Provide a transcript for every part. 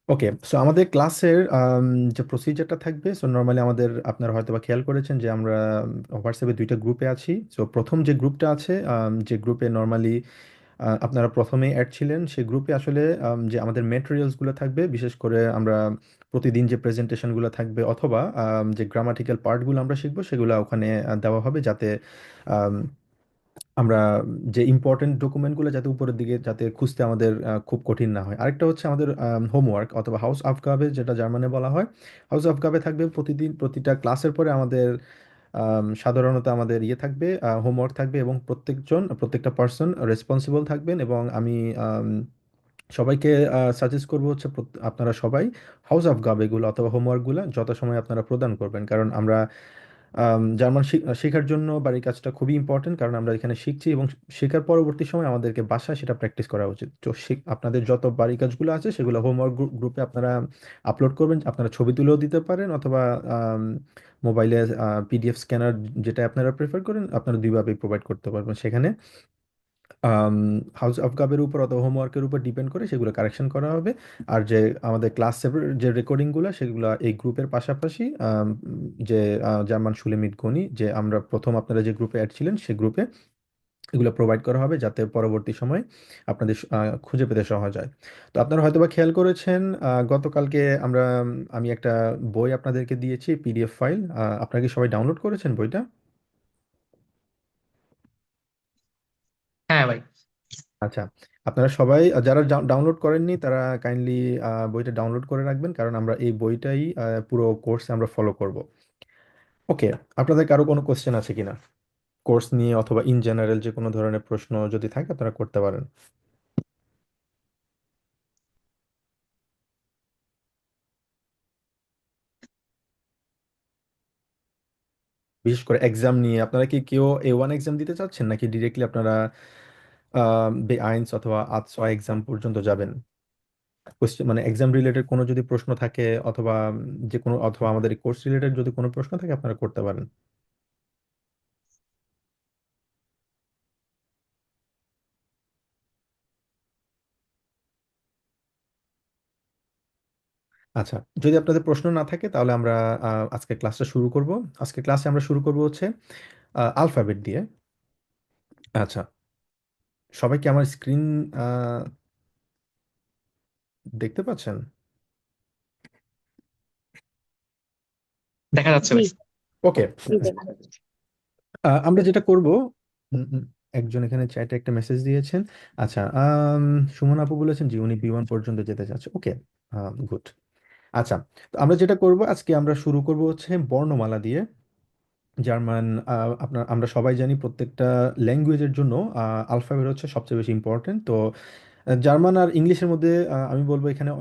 ওকে, so আমাদের ক্লাসের যে প্রসিজারটা থাকবে, সো নর্মালি আমাদের আপনারা হয়তো বা খেয়াল করেছেন যে আমরা হোয়াটসঅ্যাপে দুইটা গ্রুপে আছি। সো প্রথম যে গ্রুপটা আছে, যে গ্রুপে নর্মালি আপনারা প্রথমেই অ্যাড ছিলেন, সেই গ্রুপে আসলে যে আমাদের মেটেরিয়ালসগুলো থাকবে, বিশেষ করে আমরা প্রতিদিন যে প্রেজেন্টেশনগুলো থাকবে অথবা যে গ্রামাটিক্যাল পার্টগুলো আমরা শিখবো সেগুলো ওখানে দেওয়া হবে, যাতে আমরা যে ইম্পর্টেন্ট ডকুমেন্টগুলো যাতে উপরের দিকে যাতে খুঁজতে আমাদের খুব কঠিন না হয়। আরেকটা হচ্ছে আমাদের হোমওয়ার্ক অথবা হাউস আফগাবে, যেটা জার্মানে বলা হয়। হাউস আফগাবে থাকবে প্রতিদিন প্রতিটা ক্লাসের পরে আমাদের সাধারণত আমাদের ইয়ে থাকবে, হোমওয়ার্ক থাকবে, এবং প্রত্যেকটা পার্সন রেসপন্সিবল থাকবেন। এবং আমি আম, সবাইকে সাজেস্ট করবো হচ্ছে আপনারা সবাই হাউস অফ গাব এগুলো অথবা হোমওয়ার্কগুলো যথাসময়ে আপনারা প্রদান করবেন, কারণ আমরা জার্মান শেখার জন্য বাড়ির কাজটা খুবই ইম্পর্টেন্ট, কারণ আমরা এখানে শিখছি এবং শেখার পরবর্তী সময় আমাদেরকে বাসায় সেটা প্র্যাকটিস করা উচিত। তো আপনাদের যত বাড়ির কাজগুলো আছে সেগুলো হোমওয়ার্ক গ্রুপে আপনারা আপলোড করবেন। আপনারা ছবি তুলেও দিতে পারেন অথবা মোবাইলে পিডিএফ স্ক্যানার, যেটা আপনারা প্রেফার করেন, আপনারা দুইভাবেই প্রোভাইড করতে পারবেন সেখানে। হাউস অফ কাপের উপর অথবা হোমওয়ার্কের উপর ডিপেন্ড করে সেগুলো কারেকশন করা হবে। আর যে আমাদের ক্লাস সেভের যে রেকর্ডিংগুলো সেগুলো এই গ্রুপের পাশাপাশি যে জার্মান সুলেমিত গণি, যে আমরা প্রথম আপনারা যে গ্রুপে অ্যাড ছিলেন সেই গ্রুপে এগুলো প্রোভাইড করা হবে, যাতে পরবর্তী সময় আপনাদের খুঁজে পেতে সহজ হয়। তো আপনারা হয়তোবা খেয়াল করেছেন, গতকালকে আমি একটা বই আপনাদেরকে দিয়েছি, পিডিএফ ফাইল। আপনারা কি সবাই ডাউনলোড করেছেন বইটা? হ্যাঁ ভাই। আচ্ছা, আপনারা সবাই যারা ডাউনলোড করেননি তারা কাইন্ডলি বইটা ডাউনলোড করে রাখবেন, কারণ আমরা এই বইটাই পুরো কোর্সে আমরা ফলো করব। ওকে, আপনাদের কারো কোনো কোশ্চেন আছে কিনা কোর্স নিয়ে, অথবা ইন জেনারেল যে কোনো ধরনের প্রশ্ন যদি থাকে আপনারা করতে পারেন, বিশেষ করে এক্সাম নিয়ে। আপনারা কি কেউ A1 এক্সাম দিতে চাচ্ছেন, নাকি ডিরেক্টলি আপনারা বে আইনস অথবা আতস এক্সাম পর্যন্ত যাবেন? কোশ্চেন মানে এক্সাম রিলেটেড কোনো যদি প্রশ্ন থাকে, অথবা যে কোনো, অথবা আমাদের কোর্স রিলেটেড যদি কোনো প্রশ্ন থাকে আপনারা করতে পারেন। আচ্ছা, যদি আপনাদের প্রশ্ন না থাকে তাহলে আমরা আজকে ক্লাসটা শুরু করব। আজকে ক্লাসে আমরা শুরু করব হচ্ছে আলফাবেট দিয়ে। আচ্ছা, সবাই কি আমার স্ক্রিন দেখতে পাচ্ছেন? দেখা যাচ্ছে জি। ভাই। ওকে, জি, দেখা যাচ্ছে। আমরা যেটা করব, একজন এখানে চ্যাটে একটা মেসেজ দিয়েছেন। আচ্ছা, সুমন আপু বলেছেন যে উনি B1 পর্যন্ত যেতে চাচ্ছে। ওকে, গুড। আচ্ছা, তো আমরা যেটা করব আজকে, আমরা শুরু করব হচ্ছে বর্ণমালা দিয়ে। জার্মান, আমরা সবাই জানি প্রত্যেকটা ল্যাঙ্গুয়েজের জন্য আলফাবেট হচ্ছে সবচেয়ে বেশি ইম্পর্টেন্ট। তো জার্মান আর ইংলিশের মধ্যে আমি বলবো এখানে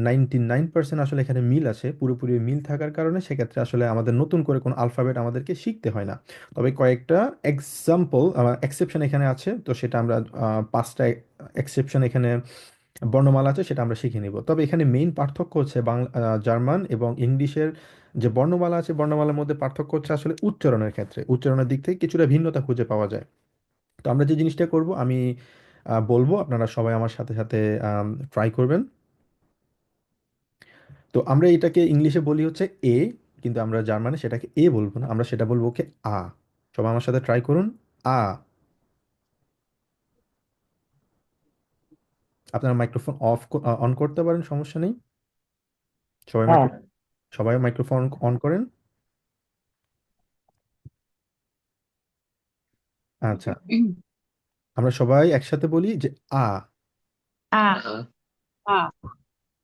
99% আসলে এখানে মিল আছে। পুরোপুরি মিল থাকার কারণে সেক্ষেত্রে আসলে আমাদের নতুন করে কোনো আলফাবেট আমাদেরকে শিখতে হয় না। তবে কয়েকটা এক্সাম্পল, এক্সেপশন এখানে আছে, তো সেটা আমরা 5টা এক্সেপশন এখানে বর্ণমালা আছে, সেটা আমরা শিখে নিব। তবে এখানে মেইন পার্থক্য হচ্ছে জার্মান এবং ইংলিশের যে বর্ণমালা আছে, বর্ণমালার মধ্যে পার্থক্য হচ্ছে আসলে উচ্চারণের ক্ষেত্রে। উচ্চারণের দিক থেকে কিছুটা ভিন্নতা খুঁজে পাওয়া যায়। তো আমরা যে জিনিসটা করব, আমি বলবো, আপনারা সবাই আমার সাথে সাথে ট্রাই করবেন। তো আমরা এটাকে ইংলিশে বলি হচ্ছে এ, কিন্তু আমরা জার্মানে সেটাকে এ বলবো না, আমরা সেটা বলবো কি আ। সবাই আমার সাথে ট্রাই করুন। আ। আপনারা মাইক্রোফোন অন করতে পারেন, সমস্যা নেই। সবাই হ্যাঁ। মাইক্রো সবাই মাইক্রোফোন অন করেন। আচ্ছা, আমরা সবাই একসাথে বলি যে আ। আ। আ।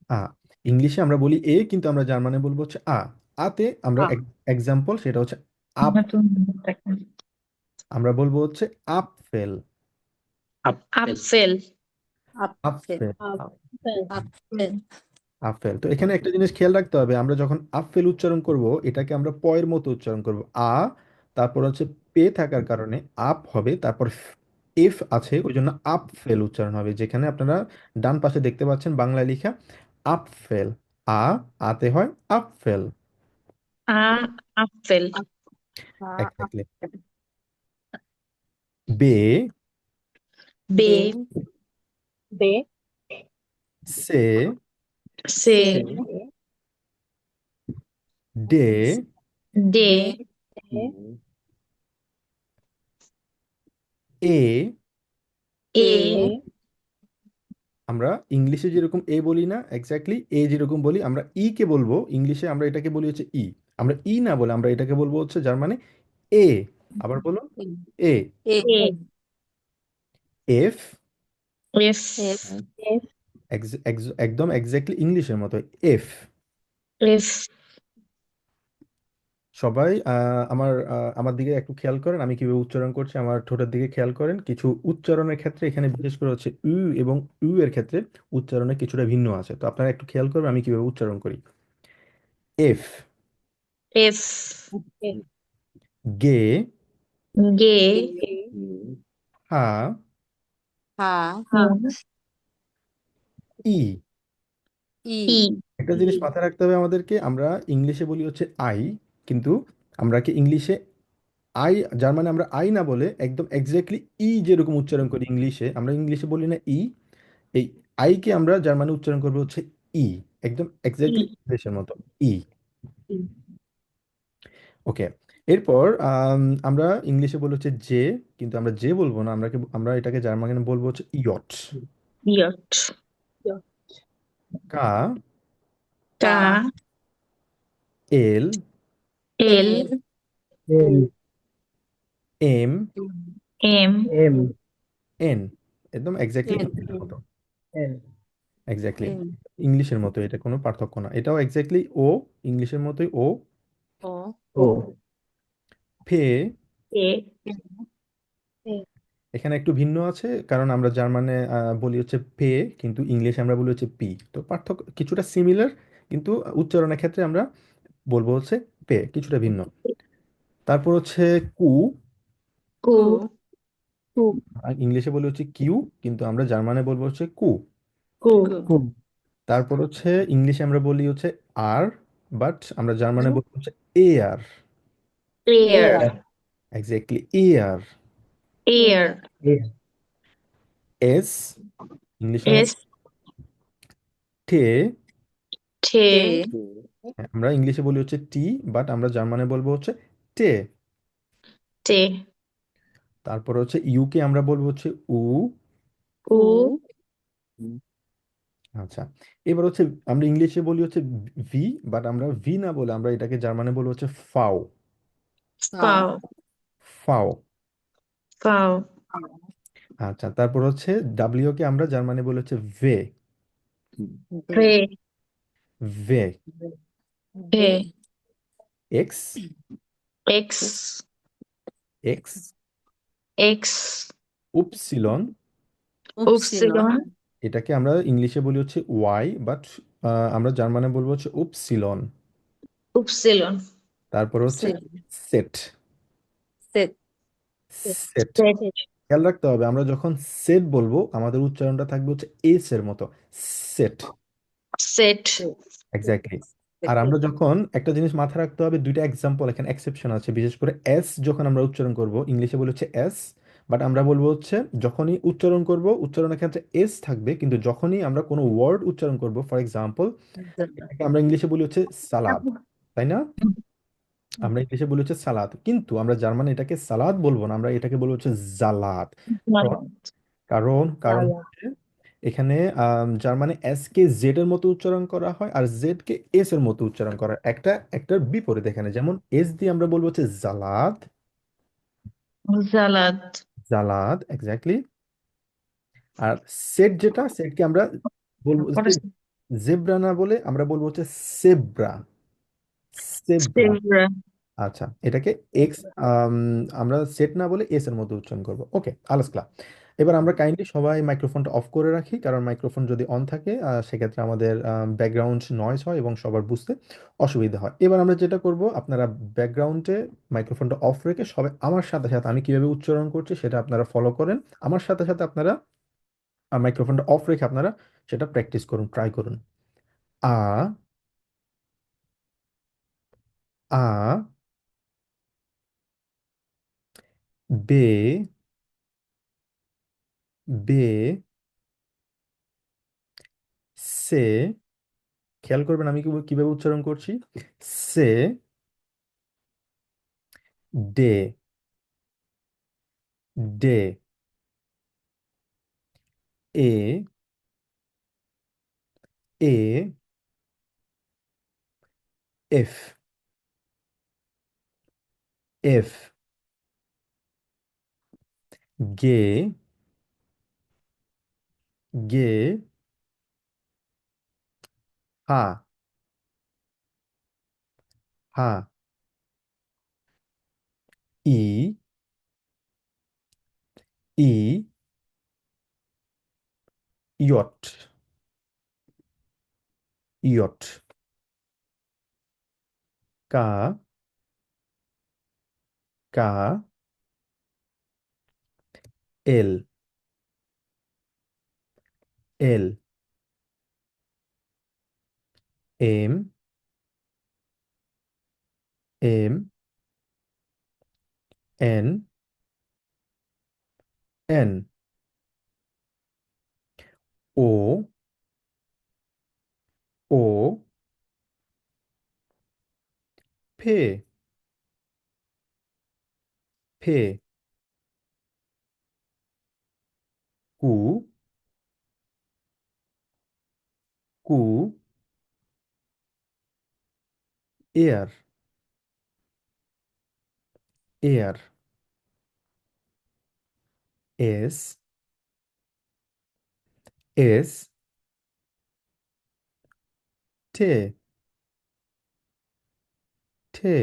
আ। ইংলিশে আমরা বলি এ, কিন্তু আমরা জার্মানে বলবো হচ্ছে আ। আতে আমরা আ। এক্সাম্পল, সেটা হচ্ছে আপ। নতুন একটা। আমরা বলবো হচ্ছে apple. Apple. Apple. Apple. Apple. Apple. Apple. তো এখানে একটা জিনিস খেয়াল রাখতে হবে, আমরা যখন আপেল উচ্চারণ করব এটাকে আমরা পয়ের মতো উচ্চারণ করব। তারপর হচ্ছে পে থাকার কারণে আপ হবে, তারপর এফ আছে ওই জন্য আপফেল উচ্চারণ হবে, যেখানে আপনারা ডান পাশে দেখতে পাচ্ছেন বাংলায় লেখা আপফেল। আ। আতে হয় আপফেল। আ। আপেল। আ। এক্স্যাক্টলি। আপেল। বে। বে। বে। সে। C, day, D, A. A, আমরা ইংলিশে যেরকম এ বলি না এক্স্যাক্টলি এ যেরকম বলি আমরা ই কে বলবো ইংলিশে আমরা এটাকে বলি হচ্ছে ই। আমরা ই না বলে আমরা এটাকে বলবো হচ্ছে জার্মানে এ। আবার বলুন এ। A, এফ, F, একদম এক্স্যাক্টলি ইংলিশের মতো এফ। F, সবাই আমার দিকে একটু খেয়াল করেন আমি কিভাবে উচ্চারণ করছি আমার ঠোঁটের দিকে খেয়াল করেন কিছু উচ্চারণের ক্ষেত্রে এখানে বিশেষ করে হচ্ছে উ এবং ইউ এর ক্ষেত্রে উচ্চারণে কিছুটা ভিন্ন আছে তো আপনারা একটু খেয়াল করবেন আমি কিভাবে উচ্চারণ করি এফ। F, গে, G, হা, H, ই। E, একটা জিনিস মাথায় রাখতে হবে আমাদেরকে আমরা ইংলিশে বলি হচ্ছে আই কিন্তু আমরা কি ইংলিশে আই জার্মানে আমরা আই না বলে একদম এক্স্যাক্টলি ই যেরকম উচ্চারণ করি ইংলিশে আমরা ইংলিশে বলি না ই এই আই কে আমরা জার্মানে উচ্চারণ করবো হচ্ছে ই একদম এক্স্যাক্টলি E, ইংলিশের মতো ই। ওকে এরপর আমরা ইংলিশে বলি হচ্ছে জে কিন্তু আমরা জে বলবো না আমরা এটাকে জার্মানে বলবো হচ্ছে ইয়ট। J, কা, K, এল, L, এম, M, এন একদম এক্স্যাক্টলি ইংলিশের মতো এক্স্যাক্টলি ইংলিশের মতো এটা কোনো পার্থক্য না এটাও এক্স্যাক্টলি ও ইংলিশের মতোই ও। ফে, A, এখানে একটু ভিন্ন আছে কারণ আমরা জার্মানে বলি হচ্ছে পে কিন্তু ইংলিশে আমরা বলি হচ্ছে পি তো পার্থক্য কিছুটা সিমিলার কিন্তু উচ্চারণের ক্ষেত্রে আমরা বলবো হচ্ছে পে কিছুটা ভিন্ন। তারপর হচ্ছে কু, Q, ইংলিশে বলি হচ্ছে কিউ কিন্তু আমরা জার্মানে বলবো হচ্ছে কু। Q, তারপর হচ্ছে ইংলিশে আমরা বলি হচ্ছে আর বাট আমরা জার্মানে বলবো হচ্ছে এ আর Air, এক্স্যাক্টলি এ আর। Air, এস ইংলিশের মতো S, টে, T, আমরা ইংলিশে বলি হচ্ছে টি বাট আমরা জার্মানে বলবো হচ্ছে টে। T, তারপর হচ্ছে ইউকে আমরা বলবো হচ্ছে উ। U, আচ্ছা এবার হচ্ছে আমরা ইংলিশে বলি হচ্ছে ভি বাট আমরা ভি না বলে আমরা এটাকে জার্মানে বলবো হচ্ছে ফাও। V, ফাও। V, আচ্ছা তারপর হচ্ছে ডাব্লিউ কে আমরা জার্মানে বলি হচ্ছে ভে। V, ভে। V, x, X, x, X, উপসিলন, Upsilon, এটাকে আমরা ইংলিশে বলি হচ্ছে ওয়াই বাট আমরা জার্মানে বলবো হচ্ছে উপসিলন। Upsilon, তারপর হচ্ছে সেট, সেট Z, খেয়াল রাখতে হবে আমরা যখন সেট বলবো আমাদের উচ্চারণটা থাকবে হচ্ছে এস এর মতো সেট Z, এক্স্যাক্টলি। আর আমরা যখন একটা জিনিস মাথায় রাখতে হবে দুইটা এক্সাম্পল এখানে এক্সেপশন আছে বিশেষ করে এস যখন আমরা উচ্চারণ করব ইংলিশে বলে হচ্ছে এস বাট আমরা বলবো হচ্ছে যখনই উচ্চারণ করব উচ্চারণের ক্ষেত্রে এস থাকবে কিন্তু যখনই আমরা কোনো ওয়ার্ড উচ্চারণ করব ফর এক্সাম্পল এটাকে আমরা ইংলিশে বলি হচ্ছে সালাদ তাই না আমরা ইংলিশে বলি হচ্ছে সালাদ কিন্তু আমরা জার্মানে এটাকে সালাদ বলবো না আমরা এটাকে বলবো হচ্ছে জালাদ। কারণ কারণ হচ্ছে এখানে জার্মানে এস কে জেড এর মতো উচ্চারণ করা হয় আর জেড কে এস এর মতো উচ্চারণ করা হয় একটা একটার বিপরীত এখানে যেমন এস দিয়ে আমরা বলবো হচ্ছে জালাদ। Salad, জালাদ এক্স্যাক্টলি। আর সেট যেটা সেটকে আমরা বলবো what যে is জেব্রা না বলে আমরা বলবো হচ্ছে সেব্রা। সেব্রা। zebra? আচ্ছা এটাকে এক্স আমরা সেট না বলে এস এর মধ্যে উচ্চারণ করব ওকে আলাস ক্লাস। এবার আমরা কাইন্ডলি সবাই মাইক্রোফোনটা অফ করে রাখি কারণ মাইক্রোফোন যদি অন থাকে সেক্ষেত্রে আমাদের ব্যাকগ্রাউন্ড নয়েজ হয় এবং সবার বুঝতে অসুবিধা হয়। এবার আমরা যেটা করব আপনারা ব্যাকগ্রাউন্ডে মাইক্রোফোনটা অফ রেখে সবাই আমার সাথে সাথে আমি কিভাবে উচ্চারণ করছি সেটা আপনারা ফলো করেন আমার সাথে সাথে আপনারা মাইক্রোফোনটা অফ রেখে আপনারা সেটা প্র্যাকটিস করুন ট্রাই করুন। আ, আ, বে, বে, সে, খেয়াল করবেন আমি কিভাবে উচ্চারণ করছি। সে, ডে, ডে, এ, এ, এফ, এফ, গে, গে, হা, হা, ই, ই, ইয়ট, ইয়ট, কা, কা, এল, এল, এম, এম, এন, এন, ও, ও, ফে, ফে, কু, কু, এয়ার, এয়ার, এস, এস, টে, টে,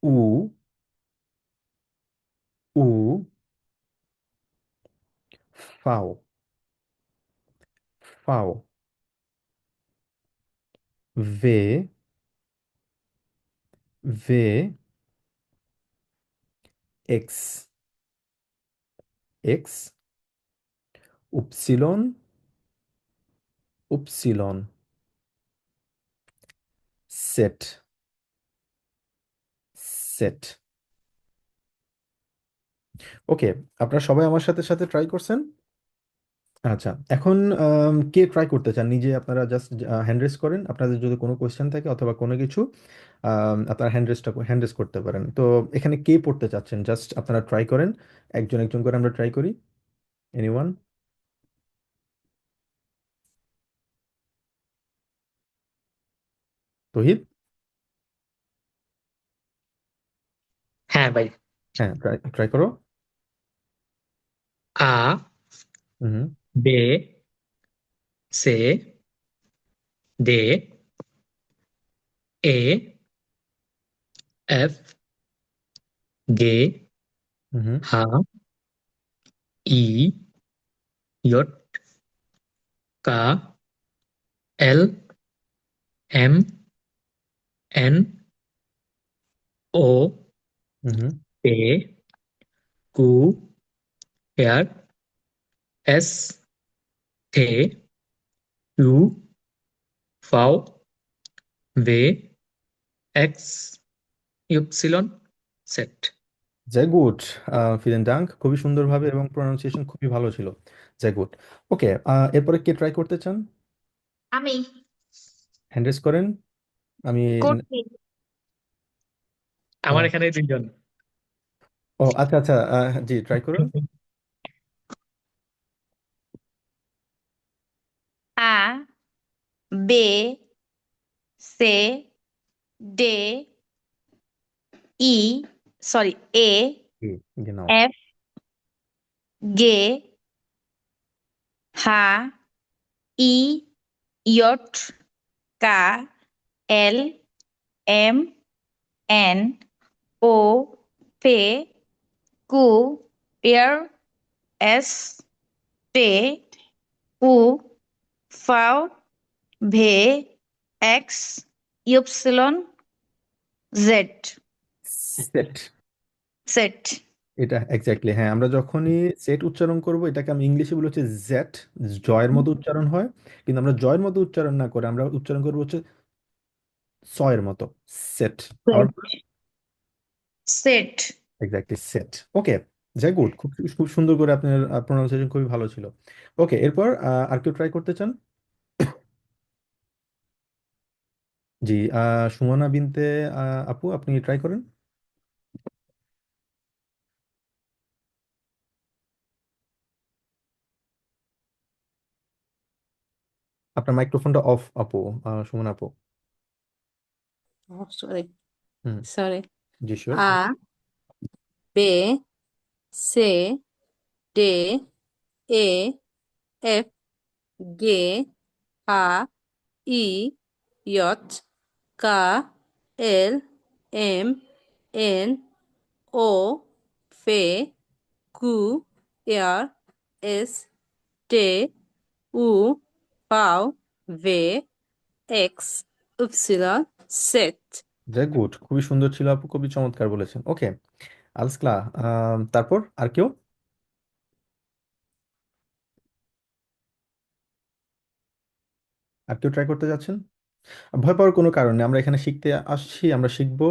উ, উ, ফাও, ফাও, ভে, ভে, এক্স, এক্স, উপসিলন, উপসিলন, সেট, সেট। ওকে, আপনারা সবাই আমার সাথে সাথে ট্রাই করছেন। আচ্ছা, এখন কে ট্রাই করতে চান? নিজে আপনারা জাস্ট হ্যান্ড রেজ করেন, আপনাদের যদি কোনো কোয়েশ্চেন থাকে অথবা কোনো কিছু, আপনারা হ্যান্ড রেজ করতে পারেন। তো এখানে কে পড়তে চাচ্ছেন? জাস্ট আপনারা ট্রাই করেন, একজন একজন করে আমরা ট্রাই করি। এনিওয়ান? তহিদ? হ্যাঁ ভাই। হ্যাঁ, ট্রাই ট্রাই করো। আ, হুম, বে, সে, দে, এ, এফ, গে, হুম, হা, ই, ইয়ট, কা, এল, এম, এন, ও, হুম, পে, কু, হেয়ার, এস, থে, ইউ, ফাও, ভে, এক্স, ইপসিলন, সেট। sehr gut, vielen Dank, খুবই সুন্দরভাবে এবং প্রোনাউন্সিয়েশন খুবই ভালো ছিল। sehr gut। ওকে, এরপরে কে ট্রাই করতে চান? আমি হ্যান্ড রেজ করেন। আমি করছি। আমার আহ, এখানে তিনজন। ও আচ্ছা আচ্ছা, জি ট্রাই করুন। A, B, C, D, E, sorry, A, G, genau। F, G, H, I, J, K, L, M, N, O, P, Q, R, S, T, U, V, V, X, Y, Z. Set. Set. এটা exactly, হ্যাঁ, আমরা যখনই set উচ্চারণ করব এটাকে আমি ইংলিশে বলি হচ্ছে জেট, জয়ের মতো উচ্চারণ হয়। কিন্তু আমরা জয়ের মতো উচ্চারণ না করে আমরা উচ্চারণ করবো হচ্ছে সয়ের মতো, সেট। আবার সেট। সেট। এক্স্যাক্টলি সেট। ওকে, যাই গুড, খুব খুব সুন্দর করে আপনার প্রোনাউন্সিয়েশন খুবই ভালো ছিল। ওকে, এরপর আর কেউ ট্রাই করতে চান? জি, সুমনা বিনতে আপু, আপনি ট্রাই করেন। আপনার মাইক্রোফোনটা অফ আপু, সুমনা আপু। Oh, sorry, hmm. sorry. G, sure. A, B, C, D, E, F, G, H, I, J, K, L, M, N, O, P, Q, R, S, T, U, V, W, X, Y, Z. Very good, খুবই সুন্দর ছিল আপু, খুবই চমৎকার বলেছেন। ওকে, আলসক্লা। তারপর আর কেউ? আর কেউ ট্রাই করতে যাচ্ছেন? ভয় পাওয়ার কোনো কারণ নেই, আমরা এখানে শিখতে আসছি, আমরা শিখবো।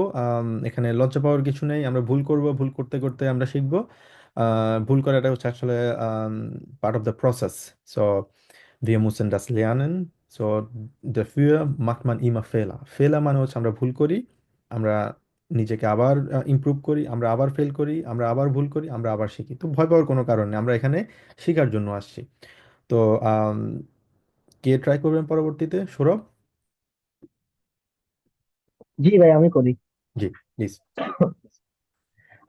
এখানে লজ্জা পাওয়ার কিছু নেই, আমরা ভুল করব, ভুল করতে করতে আমরা শিখবো। ভুল করাটা হচ্ছে আসলে part of the process. So wir müssen das lernen. So dafür macht man immer Fehler. Fehler মানে হচ্ছে আমরা ভুল করি, আমরা নিজেকে আবার ইমপ্রুভ করি, আমরা আবার ফেল করি, আমরা আবার ভুল করি, আমরা আবার শিখি। তো ভয় পাওয়ার কোনো কারণ নেই, আমরা এখানে শেখার জন্য আসছি। তো আম, কে ট্রাই করবেন পরবর্তীতে? সৌরভ? জি ভাই, আমি করি। জি, প্লিজ।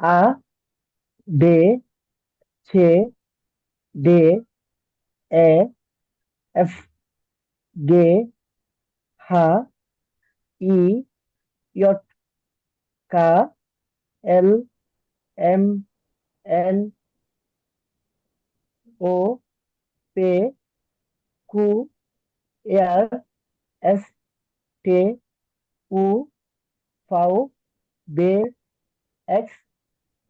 আ, বে, ছে, ডে, এ, এফ, গে, হা, ই, ইয়ট, কা, এল, এম, এন, ও, পে, কু, আর, এস, টে, উ, ফাউ, বে, এক্স,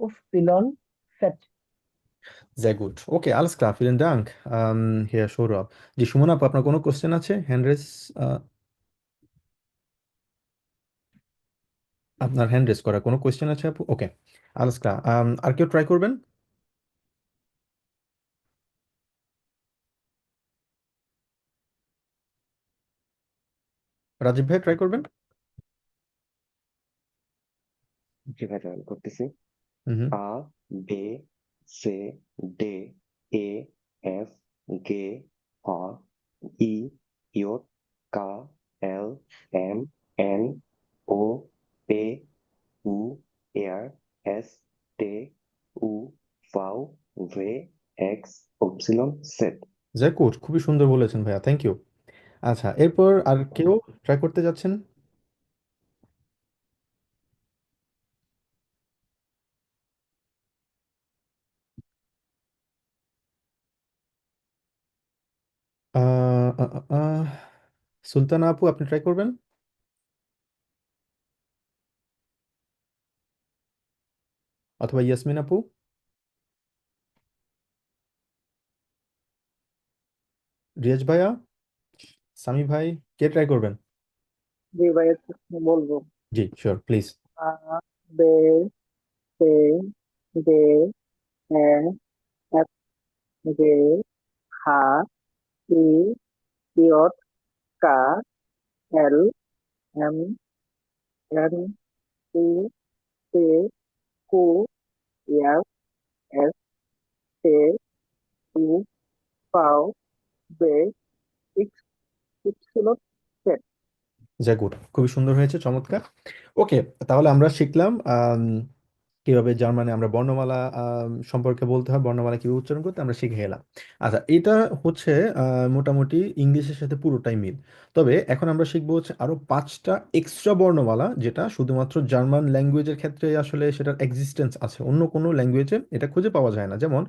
উফপিলন, ফেট। Sehr gut. Okay, alles klar. Vielen Dank, Herr Schorab. জি, সুমন আপু, আপনার কোনো কোশ্চেন আছে? হ্যান্ড রেস, আপনার হ্যান্ড রেস করা কোনো কোশ্চেন আছে আপু? ওকে, alles klar. আর কেউ ট্রাই করবেন? রাজীব ভাই ট্রাই করবেন? জি ভাই, ট্রাই করতেছি। হুম হুম। আ, বে, সে, ডে, এ, এফ, গে, হ, ই, ইয়ট, কা, এল, এম, এন, ও, পে, উ, আর, এস, টে, উ, ফাউ, ভে, এক্স, অপসিলন, জেড। Sehr gut, খুবই সুন্দর বলেছেন ভাইয়া, থ্যাংক ইউ। আচ্ছা, এরপর আর কেউ ট্রাই করতে যাচ্ছেন? আহ, আহ, আহ, আহ, সুলতানা আপু, আপনি ট্রাই করবেন? অথবা ইয়াসমিন আপু, রিয়াজ ভাইয়া, সামি ভাই, কে ট্রাই করবেন? জি ভাই, একটু বলবো। জি, শিওর, প্লিজ। আ, বে, সে, ডে, এ, এফ, গে, হা, ই, ইয়ট, কা, এল, এম, এন, ও, পে, কু, আর, এস, টে, উ, ফাউ, বে, এক্স, ইপসিলন, জেড। যা গুড, খুবই সুন্দর হয়েছে, চমৎকার। ওকে, তাহলে আমরা শিখলাম কিভাবে জার্মানে আমরা বর্ণমালা সম্পর্কে বলতে হয়, বর্ণমালা কিভাবে উচ্চারণ করতে আমরা শিখে গেলাম। আচ্ছা, এটা হচ্ছে মোটামুটি ইংলিশের সাথে পুরোটাই মিল। তবে এখন আমরা শিখবো হচ্ছে আরো 5টা এক্সট্রা বর্ণমালা, যেটা শুধুমাত্র জার্মান ল্যাঙ্গুয়েজের ক্ষেত্রে আসলে সেটার এক্সিস্টেন্স আছে, অন্য কোনো ল্যাঙ্গুয়েজে এটা খুঁজে পাওয়া যায় না। যেমন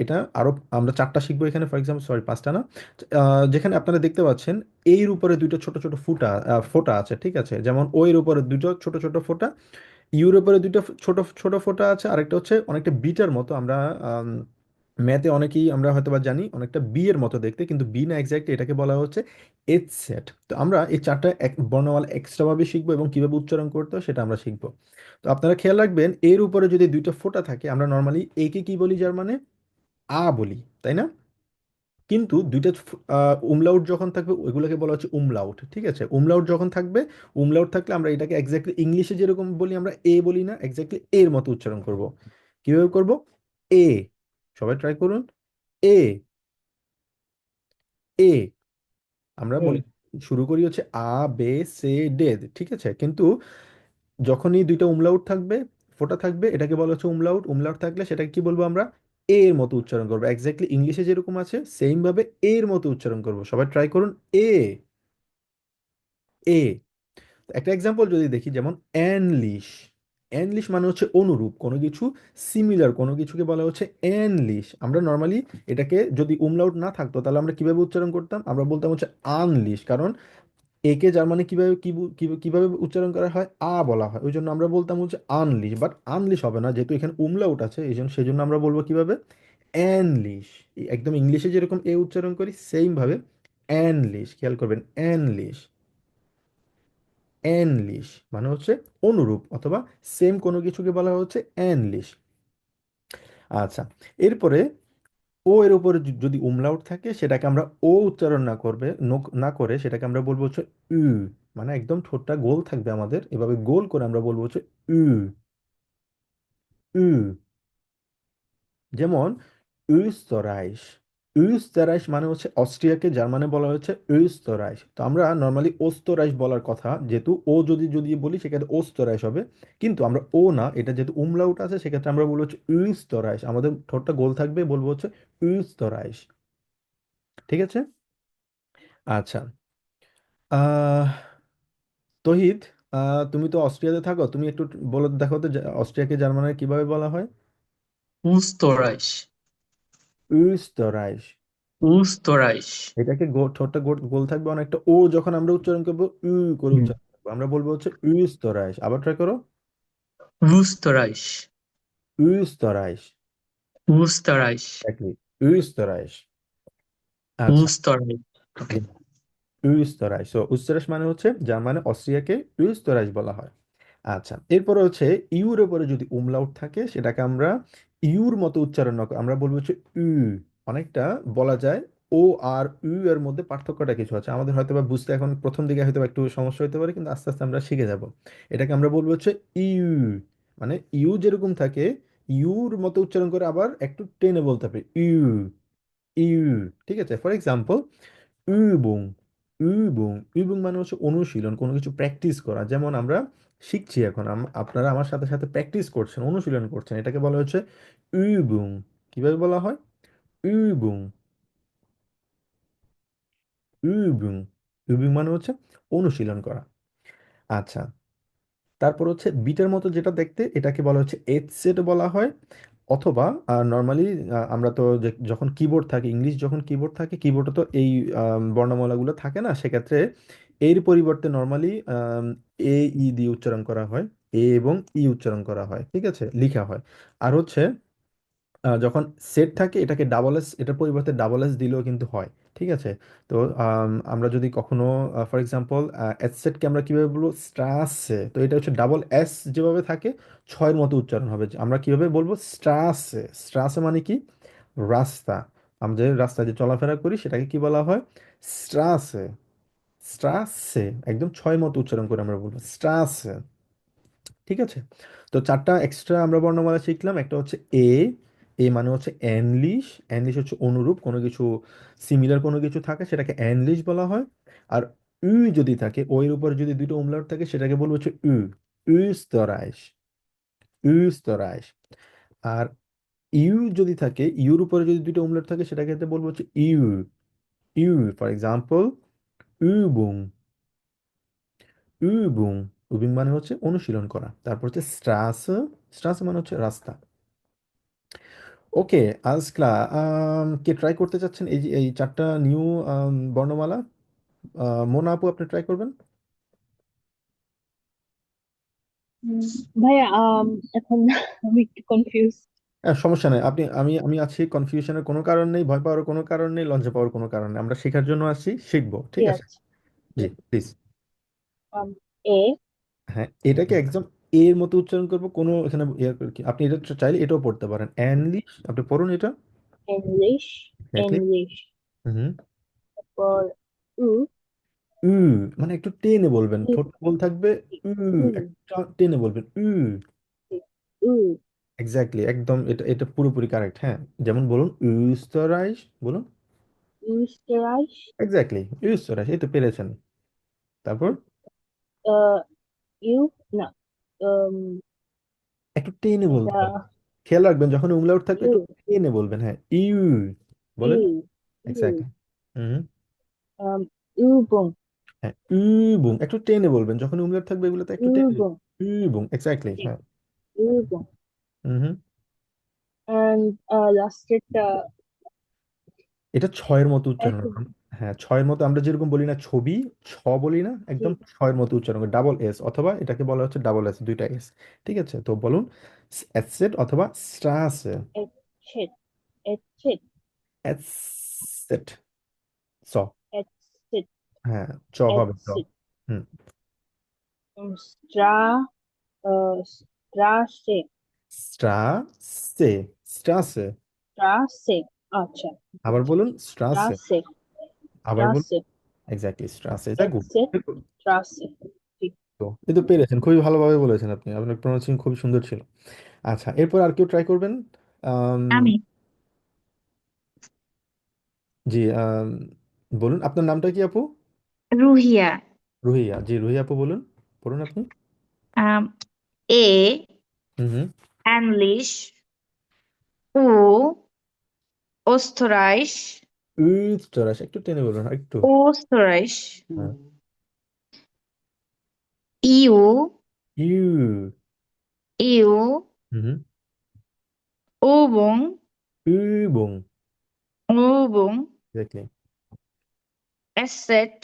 এটা আরো আমরা 4টা শিখবো এখানে, ফর এক্সাম্পল, সরি 5টা না। যেখানে আপনারা দেখতে পাচ্ছেন এর উপরে দুইটা ছোট ছোট ফোঁটা আছে, ঠিক আছে? যেমন ও এর উপরে দুটো ছোট ছোট ফোঁটা, ইউর উপরে দুইটা ছোট ছোট ফোঁটা আছে, আরেকটা হচ্ছে অনেকটা বিটার মতো। আমরা ম্যাথে অনেকেই আমরা হয়তো বা জানি অনেকটা বি এর মতো দেখতে, কিন্তু বি না, এক্স্যাক্ট এটাকে বলা হচ্ছে এচ সেট। তো আমরা এই 4টা বর্ণমালা এক্সট্রা ভাবে শিখবো এবং কিভাবে উচ্চারণ করতে হয় সেটা আমরা শিখবো। তো আপনারা খেয়াল রাখবেন, এর উপরে যদি দুইটা ফোঁটা থাকে, আমরা নর্মালি একে কি বলি জার্মানে? আ বলি, তাই না? কিন্তু দুইটা উমলাউট যখন থাকবে ওইগুলোকে বলা হচ্ছে উমলাউট, ঠিক আছে? উমলাউট যখন থাকবে, উমলাউট থাকলে আমরা এটাকে এক্স্যাক্টলি ইংলিশে যেরকম বলি আমরা এ বলি না, এক্স্যাক্টলি এর মতো উচ্চারণ করব। কিভাবে করব? এ, সবাই ট্রাই করুন। এ, এ, আমরা বলি শুরু করি হচ্ছে আ বে সে ডে, ঠিক আছে? কিন্তু যখনই দুইটা উমলাউট থাকবে, ফোঁটা থাকবে, এটাকে বলা হচ্ছে উমলাউট। উমলাউট থাকলে সেটাকে কি বলবো আমরা? এর মতো উচ্চারণ করবো, এক্স্যাক্টলি ইংলিশে যেরকম আছে সেম ভাবে এর মতো উচ্চারণ করবো। সবাই ট্রাই করুন। এ, এ। একটা এক্সাম্পল যদি দেখি, যেমন অ্যানলিশ। অ্যানলিশ মানে হচ্ছে অনুরূপ কোনো কিছু, সিমিলার কোনো কিছুকে বলা হচ্ছে অ্যানলিশ। আমরা নর্মালি এটাকে যদি উমলাউট না থাকতো তাহলে আমরা কিভাবে উচ্চারণ করতাম? আমরা বলতাম হচ্ছে আনলিশ, কারণ একে জার্মানি কিভাবে কিভাবে উচ্চারণ করা হয়? আ বলা হয়, ওই জন্য আমরা বলতাম হচ্ছে আনলিশ। বাট আনলিশ হবে না, যেহেতু এখানে উমলাউট আছে, এই জন্য সেই জন্য আমরা বলবো কিভাবে? অ্যানলিশ। একদম ইংলিশে যেরকম এ উচ্চারণ করি সেম ভাবে অ্যানলিশ। খেয়াল করবেন, অ্যানলিশ। অ্যানলিশ মানে হচ্ছে অনুরূপ অথবা সেম কোনো কিছুকে বলা হচ্ছে অ্যানলিশ। আচ্ছা, এরপরে ও এর উপরে যদি উমলাউট থাকে সেটাকে আমরা ও উচ্চারণ না করবে, না করে সেটাকে আমরা বলবো হচ্ছে উ। মানে একদম ঠোঁটটা গোল থাকবে আমাদের, এভাবে গোল করে আমরা বলবো হচ্ছে উ, উ। যেমন উস্তরাইশ। উস্তরাইশ মানে হচ্ছে অস্ট্রিয়াকে জার্মানে বলা হচ্ছে উস্তরাইশ। তো আমরা নর্মালি ওস্তরাইশ বলার কথা, যেহেতু ও যদি যদি বলি সেক্ষেত্রে ওস্তরাইশ হবে, কিন্তু আমরা ও না, এটা যেহেতু উমলাউট আছে সেক্ষেত্রে আমরা বলবো হচ্ছে উস্তরাইশ। আমাদের ঠোঁটটা গোল থাকবে, বলবো হচ্ছে উস্তরাইশ। ঠিক আছে? আচ্ছা, আহ তহিদ, তুমি তো অস্ট্রিয়াতে থাকো, তুমি একটু বলে দেখো তো যে অস্ট্রিয়াকে জার্মানে কিভাবে বলা হয়? Österreich. উস্তরাইশ। Österreich. এটাকে ঠোঁটটা গোল থাকবে অনেকটা, ও যখন আমরা উচ্চারণ করবো উ করে হুম। উচ্চারণ করবো, আমরা বলবো হচ্ছে উস্তরাইশ। আবার ট্রাই করো। Österreich. উস্তরাইশ। Österreich. এক্স্যাক্টলি, উস্তরাইশ। আচ্ছা, Österreich. Okay. উস্তরাইশ। সো উস্তরাইশ মানে হচ্ছে জার্মানে অস্ট্রিয়াকে উস্তরাইশ বলা হয়। আচ্ছা, এরপরে হচ্ছে ইউর উপরে যদি উমলাউট থাকে সেটাকে আমরা ইউর মতো উচ্চারণ না করে আমরা বলবো হচ্ছে উ। অনেকটা বলা যায় ও আর ইউ এর মধ্যে পার্থক্যটা কিছু আছে, আমাদের হয়তো বা বুঝতে এখন প্রথম দিকে হয়তো বা একটু সমস্যা হতে পারে, কিন্তু আস্তে আস্তে আমরা শিখে যাব। এটাকে আমরা বলবো হচ্ছে ইউ। মানে ইউ যেরকম থাকে, ইউর মতো উচ্চারণ করে আবার একটু টেনে বলতে হবে ইউ, ইউ। ঠিক আছে? For example, übung। übung, übung মানে হচ্ছে অনুশীলন, কোনো কিছু প্র্যাকটিস করা। যেমন আমরা শিখছি এখন, আপনারা আমার সাথে সাথে প্র্যাকটিস করছেন, অনুশীলন করছেন, এটাকে বলা হচ্ছে übung। কিভাবে বলা হয়? übung, übung। übung মানে হচ্ছে অনুশীলন করা। আচ্ছা, তারপর হচ্ছে বিটের মতো যেটা দেখতে, এটাকে বলা হচ্ছে এডসেট বলা হয়। অথবা নর্মালি আমরা তো যখন কিবোর্ড থাকে, ইংলিশ যখন কিবোর্ড থাকে, কিবোর্ডে তো এই বর্ণমালাগুলো থাকে না, সেক্ষেত্রে এর পরিবর্তে নর্মালি এ ই দিয়ে উচ্চারণ করা হয়, এ এবং ই উচ্চারণ করা হয়, ঠিক আছে, লিখা হয়। আর হচ্ছে যখন সেট থাকে এটাকে ডাবল এস, এটার পরিবর্তে ডাবল এস দিলেও কিন্তু হয়। ঠিক আছে? তো আমরা যদি কখনো ফর এক্সাম্পল এস সেটকে আমরা কিভাবে বলবো? স্ট্রাসে। তো এটা হচ্ছে ডাবল এস যেভাবে থাকে ছয়ের মতো উচ্চারণ হবে, আমরা কিভাবে বলবো? স্ট্রাসে। স্ট্রাসে মানে কি? রাস্তা। আমরা যে রাস্তায় যে চলাফেরা করি সেটাকে কি বলা হয়? স্ট্রাসে। স্ট্রাসে, একদম ছয় মতো উচ্চারণ করে আমরা বলবো স্ট্রাসে। ঠিক আছে? তো চারটা এক্সট্রা আমরা বর্ণমালা শিখলাম। একটা হচ্ছে এ। এ মানে হচ্ছে অ্যানলিশ। অ্যানলিশ হচ্ছে অনুরূপ কোনো কিছু, সিমিলার কোনো কিছু থাকে সেটাকে অ্যানলিশ বলা হয়। আর উ যদি থাকে, ও এর উপর যদি দুটো উমলাউট থাকে সেটাকে বলবো হচ্ছে উ, উস্তরাইশ। উস্তরাইশ। আর ইউ যদি থাকে, ইউর উপরে যদি দুটো উমলাউট থাকে সেটাকে বলবো হচ্ছে you, you. For example, übung। übung। übung মানে হচ্ছে অনুশীলন করা। তারপর হচ্ছে স্ট্রাসে। স্ট্রাসে মানে হচ্ছে রাস্তা। ওকে, আজক্লা, কে ট্রাই করতে চাচ্ছেন এই যে এই চারটা নিউ বর্ণমালা? মোনা আপু, আপনি ট্রাই করবেন? উম, ভাইয়া এখন আমি একটু কনফিউজ। হ্যাঁ, সমস্যা নেই, আপনি আমি আমি আছি, কনফিউশনের কোনো কারণ নেই, ভয় পাওয়ার কোনো কারণ নেই, লজ্জা পাওয়ার কোনো কারণ নেই, আমরা শেখার জন্য আসছি, শিখবো। ঠিক ঠিক আছে? আছে। জি, প্লিজ। এ, হ্যাঁ, এটাকে একদম এর মতো উচ্চারণ করবো, কোনো এখানে আপনি এটা চাইলে এটাও পড়তে পারেন, অ্যানলিশ। আপনি পড়ুন এটা। English, exactly. ইংলিশ। হুম। তারপর উ উ মানে একটু টেনে বলবেন, ই ঠোঁট গোল থাকবে। উ উ একটা টেনে বলবেন উ। উ এক্স্যাক্টলি, একদম এটা এটা পুরোপুরি কারেক্ট। হ্যাঁ, যেমন বলুন ইউস্টারাইস, বলুন। ইউস্টেরাইশ এক্স্যাক্টলি, ইউস্টারাইস, এই তো পেরেছেন। তারপর আহ ইউ না um, একটু টেনে বলতে এটা হবে। খেয়াল রাখবেন যখন উমলাউট থাকবে ইউ একটু টেনে বলবেন। হ্যাঁ, ইউ বলেন। ইউ ইউ এক্স্যাক্টলি। হুম। ইউবং হ্যাঁ, übung একটু টেনে বলবেন যখন উমলাউট থাকবে, এগুলোতে একটু টেনে। ইউবং übung এক্স্যাক্টলি, হ্যাঁ। ইউবং হুম। and লাস্টেরটা এটা ছয়ের মতো উচ্চারণ একটু হবে। হ্যাঁ, ছয়ের মতো আমরা যেরকম বলি না ছবি, ছ বলি না, একদম ছয়ের মতো উচ্চারণ হবে, ডাবল এস, অথবা এটাকে বলা হচ্ছে ডাবল এস, দুইটা এস। ঠিক আছে, তো বলুন এসেট অথবা স্ট্রাসে। এচ্ছেট এচ্ছেট এসেট, স। এচ্ছেট হ্যাঁ, চ হবে, চ। এচ্ছেট হুম। স্ট্রা স্ট্রাসে স্ট্রাসে, স্ট্রাসে। স্ট্রাসে আচ্ছা আবার বলুন স্ট্রাসে। স্ট্রাসে আবার বলুন স্ট্রাসে এক্স্যাক্টলি স্ট্রাসে, যা গুড। এক্সেট স্ট্রাসে ঠিক তো এই তো পেরেছেন, খুবই ভালোভাবে বলেছেন আপনি, আপনার প্রনাউন্সিয়েশন খুবই সুন্দর ছিল। আচ্ছা, এরপর আর কেউ ট্রাই করবেন? আম, আমি জি, বলুন আপনার নামটা কি আপু? রুহিয়া। রুহিয়া, জি রুহিয়া আপু বলুন, বলুন আপনি। আম, এ হুম হুম। অ্যানলিশ, ও ওস্থরাইশ, উত্তরাস একটু টেনে বলুন একটু। ওস্থরাইশ, হ্যাঁ। You you. You hmm hmm. ওবং এবং, ওবং এক্স্যাক্টলি। এসেট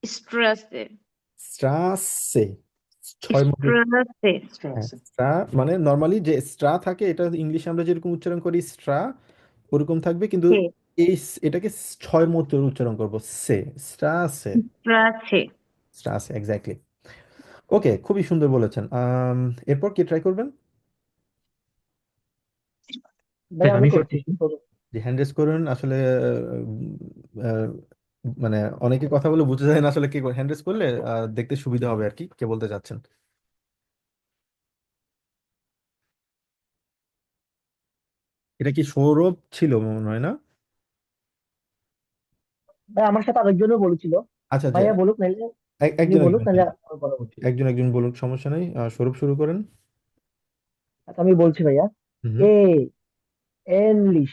স্ট্রাসে স্ট্রাসে, ছয় মতো। স্ট্রাসে হ্যাঁ, স্ট্রা মানে নর্মালি যে স্ট্রা থাকে, এটা ইংলিশে আমরা যেরকম উচ্চারণ করি স্ট্রা, ওরকম থাকবে, কিন্তু এই এটাকে ছয় মতো উচ্চারণ করবো, সে, স্ট্রাসে। স্ট্রাসে। স্ট্রাসে এক্স্যাক্টলি। ওকে, খুবই সুন্দর বলেছেন। এরপর কি ট্রাই করবেন? ভাই আমি আমি করছি। করতেছি। যে হ্যান্ড রেজ করুন আসলে। আহ, মানে অনেকে কথা বলে বুঝে যায় না আসলে কে হ্যান্ড রেজ করলে দেখতে সুবিধা হবে আর কি, কে বলতে চাচ্ছেন। এটা কি সৌরভ ছিল মনে হয় না? ভাই আমার সাথে আরেকজনও বলেছিল। আচ্ছা, যে ভাইয়া বলুক নাহলে, উনি একজন বলুক একজন নাহলে আমি বলা বলছি। একজন একজন বলুন, সমস্যা নেই। সৌরভ শুরু করেন। আচ্ছা আমি বলছি ভাইয়া। হুম। এ ইংলিশ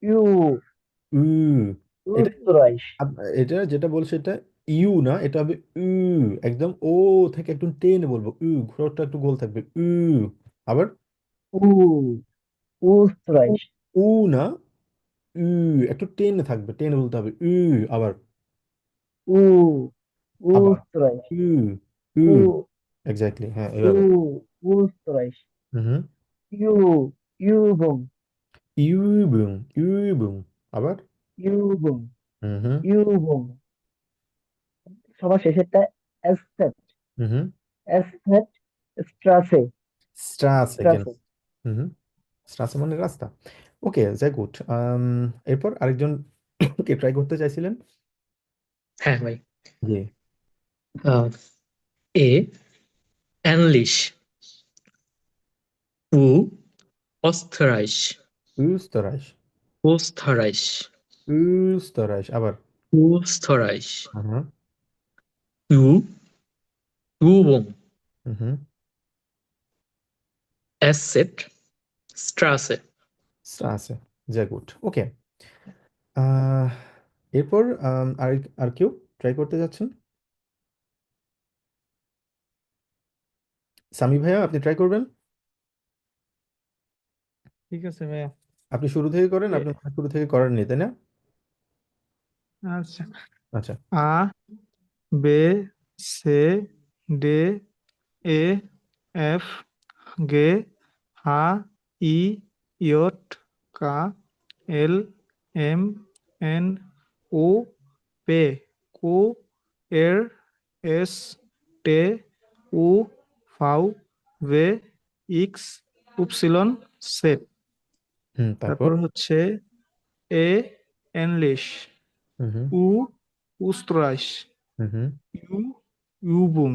ইউ উ এটা উত্তরাইশ এটা যেটা বলছে এটা ইউ না, এটা হবে উ। একদম ও থেকে একটু টেনে বলবো, উ ঘোড়াটা একটু গোল থাকবে, উ। আবার উ উত্তরাইশ উ না, উ একটু টেনে থাকবে, টেনে বলতে হবে উ। আবার, উ আবার উত্তরাইশ উ, উ উ এক্স্যাক্টলি, হ্যাঁ উ এভাবে। উত্তরাইশ হুম। ইউ ইউবং ইউবুং, ইউবুং। আবার ইউবং হুম হুম। ইউবং সবার শেষেরটা এসথেট হুম। এসথেট স্ট্রাসে স্ট্রাস এগেন। স্ট্রাসে হুম। স্ট্রাসে মানে রাস্তা। ওকে, যাই গুড। এরপর আরেকজন কে ট্রাই করতে চাইছিলেন? হ্যাঁ ভাই। জি। এ অ্যানলিশ, উ অস্থরাইশ, উস্তরাইশ, ওস্থরাইশ, উস্তরাইশ। আবার ওস্থরাইশ, হুম ইউ ইউবং হুম। এসেট স্ট্রাসে। স্ট্রাসে, যাই গুড। ওকে। আহ এরপর আর আর কেউ ট্রাই করতে যাচ্ছেন? সামি ভাইয়া, আপনি ট্রাই করবেন? ঠিক আছে ভাইয়া। আপনি শুরু থেকে করেন, এ- আপনি মনে হয় শুরু থেকে করেননি, তাই না? আচ্ছা। আচ্ছা। আ বে সে ডে এ এফ গে হা ই ইয়ট কা এল এম এন ও পে কু এর এস টে উ ফাউ ভে ইক্স উপসিলন সেট। হুম, তারপর? তারপর হচ্ছে এ English. হুম হুম U Österreich. হুম হুম U Übung.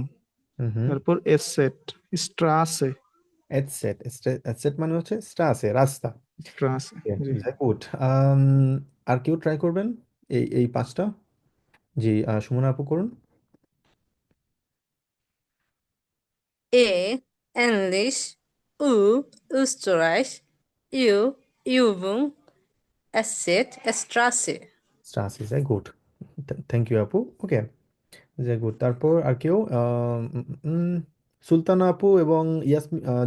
হুম হুম তারপর Asset. Straße. এডসেট এডসেট মানে হচ্ছে স্ট্রাসে, রাস্তা। Straße. জি। গুড। আর কেউ ট্রাই করবেন এই পাঁচটা? জি, সুমনা আপু করুন। A. English. U. Österreich. U. Übung. Asset. Straße. স্ট্রাসে যায়, গুড। থ্যাংক ইউ আপু। ওকে, যে গুড। তারপর আর কেউ? সুলতানা আপু এবং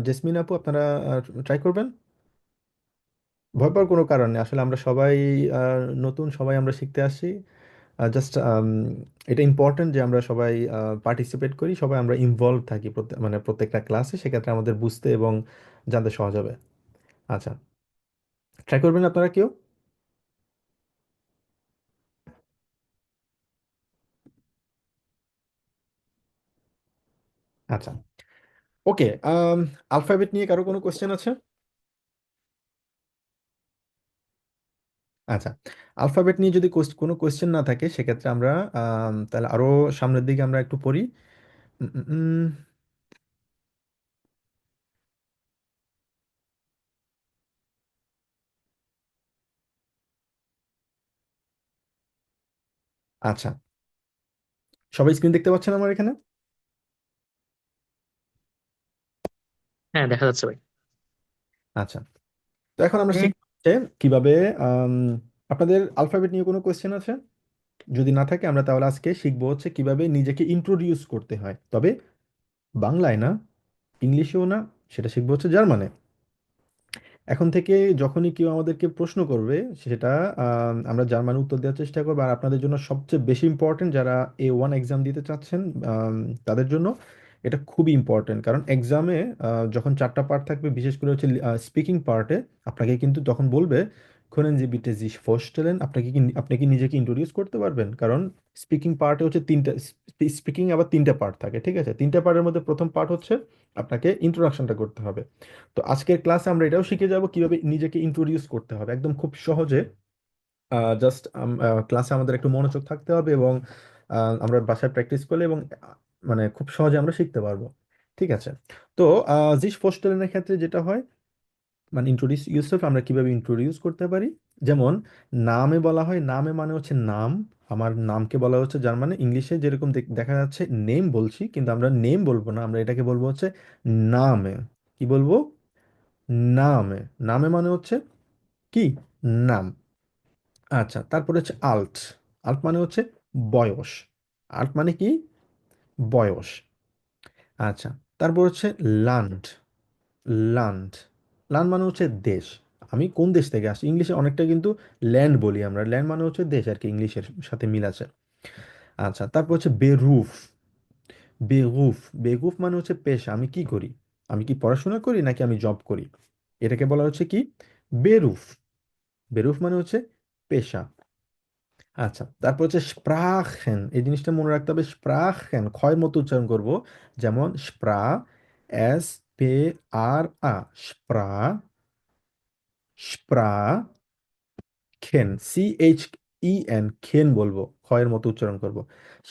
জেসমিন আপু, আপনারা ট্রাই করবেন। ভয় পাওয়ার কোনো কারণ নেই, আসলে আমরা সবাই নতুন, সবাই আমরা শিখতে আসছি। জাস্ট এটা ইম্পর্টেন্ট যে আমরা সবাই পার্টিসিপেট করি, সবাই আমরা ইনভলভ থাকি মানে প্রত্যেকটা ক্লাসে, সেক্ষেত্রে আমাদের বুঝতে এবং জানতে সহজ হবে। আচ্ছা, ট্রাই করবেন আপনারা কেউ? আচ্ছা, ওকে। আলফাবেট নিয়ে কারো কোনো কোশ্চেন আছে? আচ্ছা, আলফাবেট নিয়ে যদি কোনো কোশ্চেন না থাকে, সেক্ষেত্রে আমরা তাহলে আরো সামনের দিকে আমরা একটু পড়ি। উম, উম, উম, আচ্ছা, সবাই স্ক্রিন দেখতে পাচ্ছেন আমার এখানে? হ্যাঁ, দেখা যাচ্ছে ভাই। আচ্ছা, তো এখন আমরা শিখতে কিভাবে আম, আপনাদের আলফাবেট নিয়ে কোনো কোশ্চেন আছে? যদি না থাকে, আমরা তাহলে আজকে শিখবো হচ্ছে কিভাবে নিজেকে ইন্ট্রোডিউস করতে হয়, তবে বাংলায় না, ইংলিশেও না, সেটা শিখবো হচ্ছে জার্মানে। এখন থেকে যখনই কেউ আমাদেরকে প্রশ্ন করবে, সেটা আমরা জার্মানে উত্তর দেওয়ার চেষ্টা করবো। আর আপনাদের জন্য সবচেয়ে বেশি ইম্পর্টেন্ট, যারা A1 এক্সাম দিতে চাচ্ছেন, আম, তাদের জন্য এটা খুবই ইম্পর্টেন্ট। কারণ এক্সামে যখন চারটা পার্ট থাকবে, বিশেষ করে হচ্ছে স্পিকিং পার্টে, আপনাকে কিন্তু তখন বলবে können Sie bitte sich vorstellen, আপনি কি নিজেকে ইন্ট্রোডিউস করতে পারবেন? কারণ স্পিকিং পার্টে হচ্ছে তিনটা, স্পিকিং আবার তিনটা পার্ট থাকে, ঠিক আছে? তিনটা পার্টের মধ্যে প্রথম পার্ট হচ্ছে আপনাকে ইন্ট্রোডাকশনটা করতে হবে। তো আজকের ক্লাসে আমরা এটাও শিখে যাব কিভাবে নিজেকে ইন্ট্রোডিউস করতে হবে একদম খুব সহজে। জাস্ট ক্লাসে আমাদের একটু মনোযোগ থাকতে হবে এবং আমরা বাসায় প্র্যাকটিস করলে এবং মানে খুব সহজে আমরা শিখতে পারবো। ঠিক আছে? তো জিস পোস্টেলের ক্ষেত্রে যেটা হয়, মানে ইন্ট্রোডিউস ইউরসেলফ আমরা কিভাবে ইন্ট্রোডিউস করতে পারি, যেমন নামে বলা হয়, নামে মানে হচ্ছে নাম। আমার নামকে বলা হচ্ছে জার্মানে, ইংলিশে যেরকম দেখা যাচ্ছে নেম বলছি, কিন্তু আমরা নেম বলবো না, আমরা এটাকে বলবো হচ্ছে নামে। কি বলবো? নামে। নামে মানে হচ্ছে কি? নাম। আচ্ছা, তারপরে হচ্ছে আল্ট। আল্ট মানে হচ্ছে বয়স। আল্ট মানে কি? বয়স। আচ্ছা, তারপর হচ্ছে লান্ড। লান্ড। লান্ড মানে হচ্ছে দেশ। আমি কোন দেশ থেকে আসছি, ইংলিশে অনেকটা কিন্তু ল্যান্ড বলি আমরা, ল্যান্ড মানে হচ্ছে দেশ আর কি, ইংলিশের সাথে মিল আছে। আচ্ছা, তারপর হচ্ছে বেরুফ। বেগুফ। বেগুফ মানে হচ্ছে পেশা, আমি কি করি, আমি কি পড়াশোনা করি নাকি আমি জব করি, এটাকে বলা হচ্ছে কি? বেরুফ। বেরুফ মানে হচ্ছে পেশা। আচ্ছা, তারপর হচ্ছে স্প্রাখেন, এই জিনিসটা মনে রাখতে হবে, স্প্রাখেন ক্ষয়ের মতো উচ্চারণ করব, যেমন স্প্রা, SPRA, স্প্রা, স্প্রাখেন, CHEN, খেন বলবো, ক্ষয়ের মতো উচ্চারণ করব,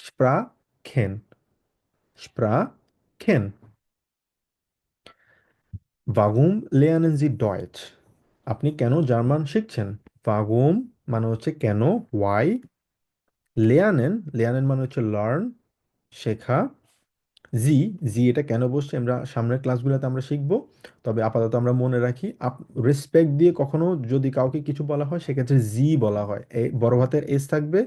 স্প্রাখেন, স্প্রাখেন। Warum lernen Sie Deutsch? আপনি কেন জার্মান শিখছেন? Warum মানে হচ্ছে কেন, why, lernen, lernen মানে হচ্ছে লার্ন, শেখা, জি, জি এটা কেন বসছে আমরা সামনের ক্লাসগুলোতে আমরা শিখবো। তবে আপাতত আমরা মনে রাখি, রেসপেক্ট দিয়ে কখনো যদি কাউকে কিছু বলা হয়, সেক্ষেত্রে জি বলা হয়, বড় হাতের এস থাকবে,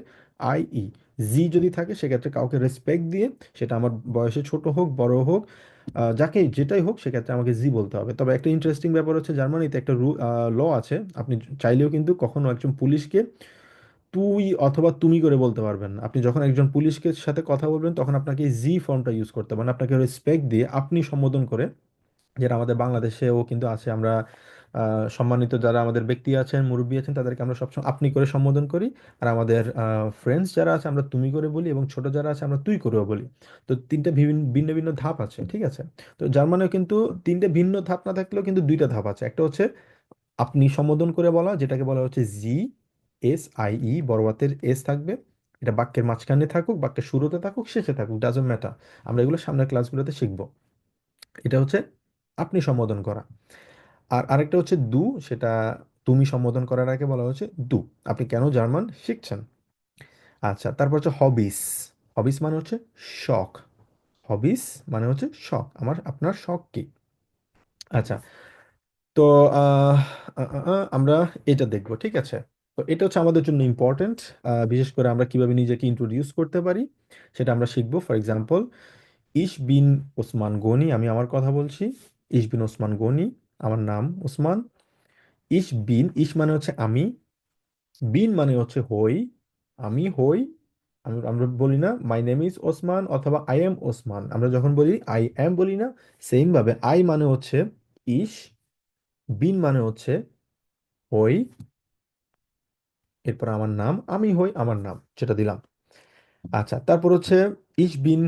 IE। জি যদি থাকে, সেক্ষেত্রে কাউকে রেসপেক্ট দিয়ে, সেটা আমার বয়সে ছোট হোক বড় হোক, যাকে যেটাই হোক, সেক্ষেত্রে আমাকে জি বলতে হবে। তবে একটা ইন্টারেস্টিং ব্যাপার হচ্ছে, জার্মানিতে একটা ল আছে, আপনি চাইলেও কিন্তু কখনো একজন পুলিশকে তুই অথবা তুমি করে বলতে পারবেন না। আপনি যখন একজন পুলিশকে সাথে কথা বলবেন, তখন আপনাকে জি ফর্মটা ইউজ করতে হবে, মানে আপনাকে রেসপেক্ট দিয়ে আপনি সম্বোধন করে, যেটা আমাদের বাংলাদেশেও কিন্তু আছে। আমরা সম্মানিত যারা আমাদের ব্যক্তি আছেন, মুরব্বী আছেন, তাদেরকে আমরা সবসময় আপনি করে সম্বোধন করি। আর আমাদের ফ্রেন্ডস যারা আছে, আমরা তুমি করে বলি, এবং ছোট যারা আছে, আমরা তুই করেও বলি। তো তিনটা ভিন্ন ভিন্ন ভিন্ন ধাপ আছে, ঠিক আছে? তো জার্মানেও কিন্তু তিনটে ভিন্ন ধাপ না থাকলেও কিন্তু দুইটা ধাপ আছে। একটা হচ্ছে আপনি সম্বোধন করে বলা, যেটাকে বলা হচ্ছে জি, SIE, বড় হাতের এস থাকবে। এটা বাক্যের মাঝখানে থাকুক, বাক্যের শুরুতে থাকুক, শেষে থাকুক, ডাজন্ট ম্যাটার। আমরা এগুলো সামনের ক্লাসগুলোতে শিখবো। এটা হচ্ছে আপনি সম্বোধন করা। আর আরেকটা হচ্ছে দু, সেটা তুমি সম্বোধন করার আগে বলা হচ্ছে দু। আপনি কেন জার্মান শিখছেন? আচ্ছা, তারপর হচ্ছে হবিস। হবিস মানে হচ্ছে শখ। হবিস মানে হচ্ছে শখ। আপনার শখ কি? আচ্ছা, তো আমরা এটা দেখবো, ঠিক আছে? তো এটা হচ্ছে আমাদের জন্য ইম্পর্টেন্ট। বিশেষ করে আমরা কিভাবে নিজেকে ইন্ট্রোডিউস করতে পারি সেটা আমরা শিখবো। ফর এক্সাম্পল, ইশ বিন ওসমান গনি, আমি আমার কথা বলছি। ইশ বিন ওসমান গনি, আমার নাম ওসমান। ইশ মানে হচ্ছে আমি, বিন মানে হচ্ছে হই, আমি হই। আমরা বলি না মাই নেম ইজ ওসমান অথবা আই এম ওসমান, আমরা যখন বলি আই এম বলি না। সেম ভাবে আই মানে হচ্ছে ইশ, বিন মানে হচ্ছে হই, এরপর আমার নাম, আমি হই আমার নাম, যেটা দিলাম। আচ্ছা, তারপর হচ্ছে ইশ বিন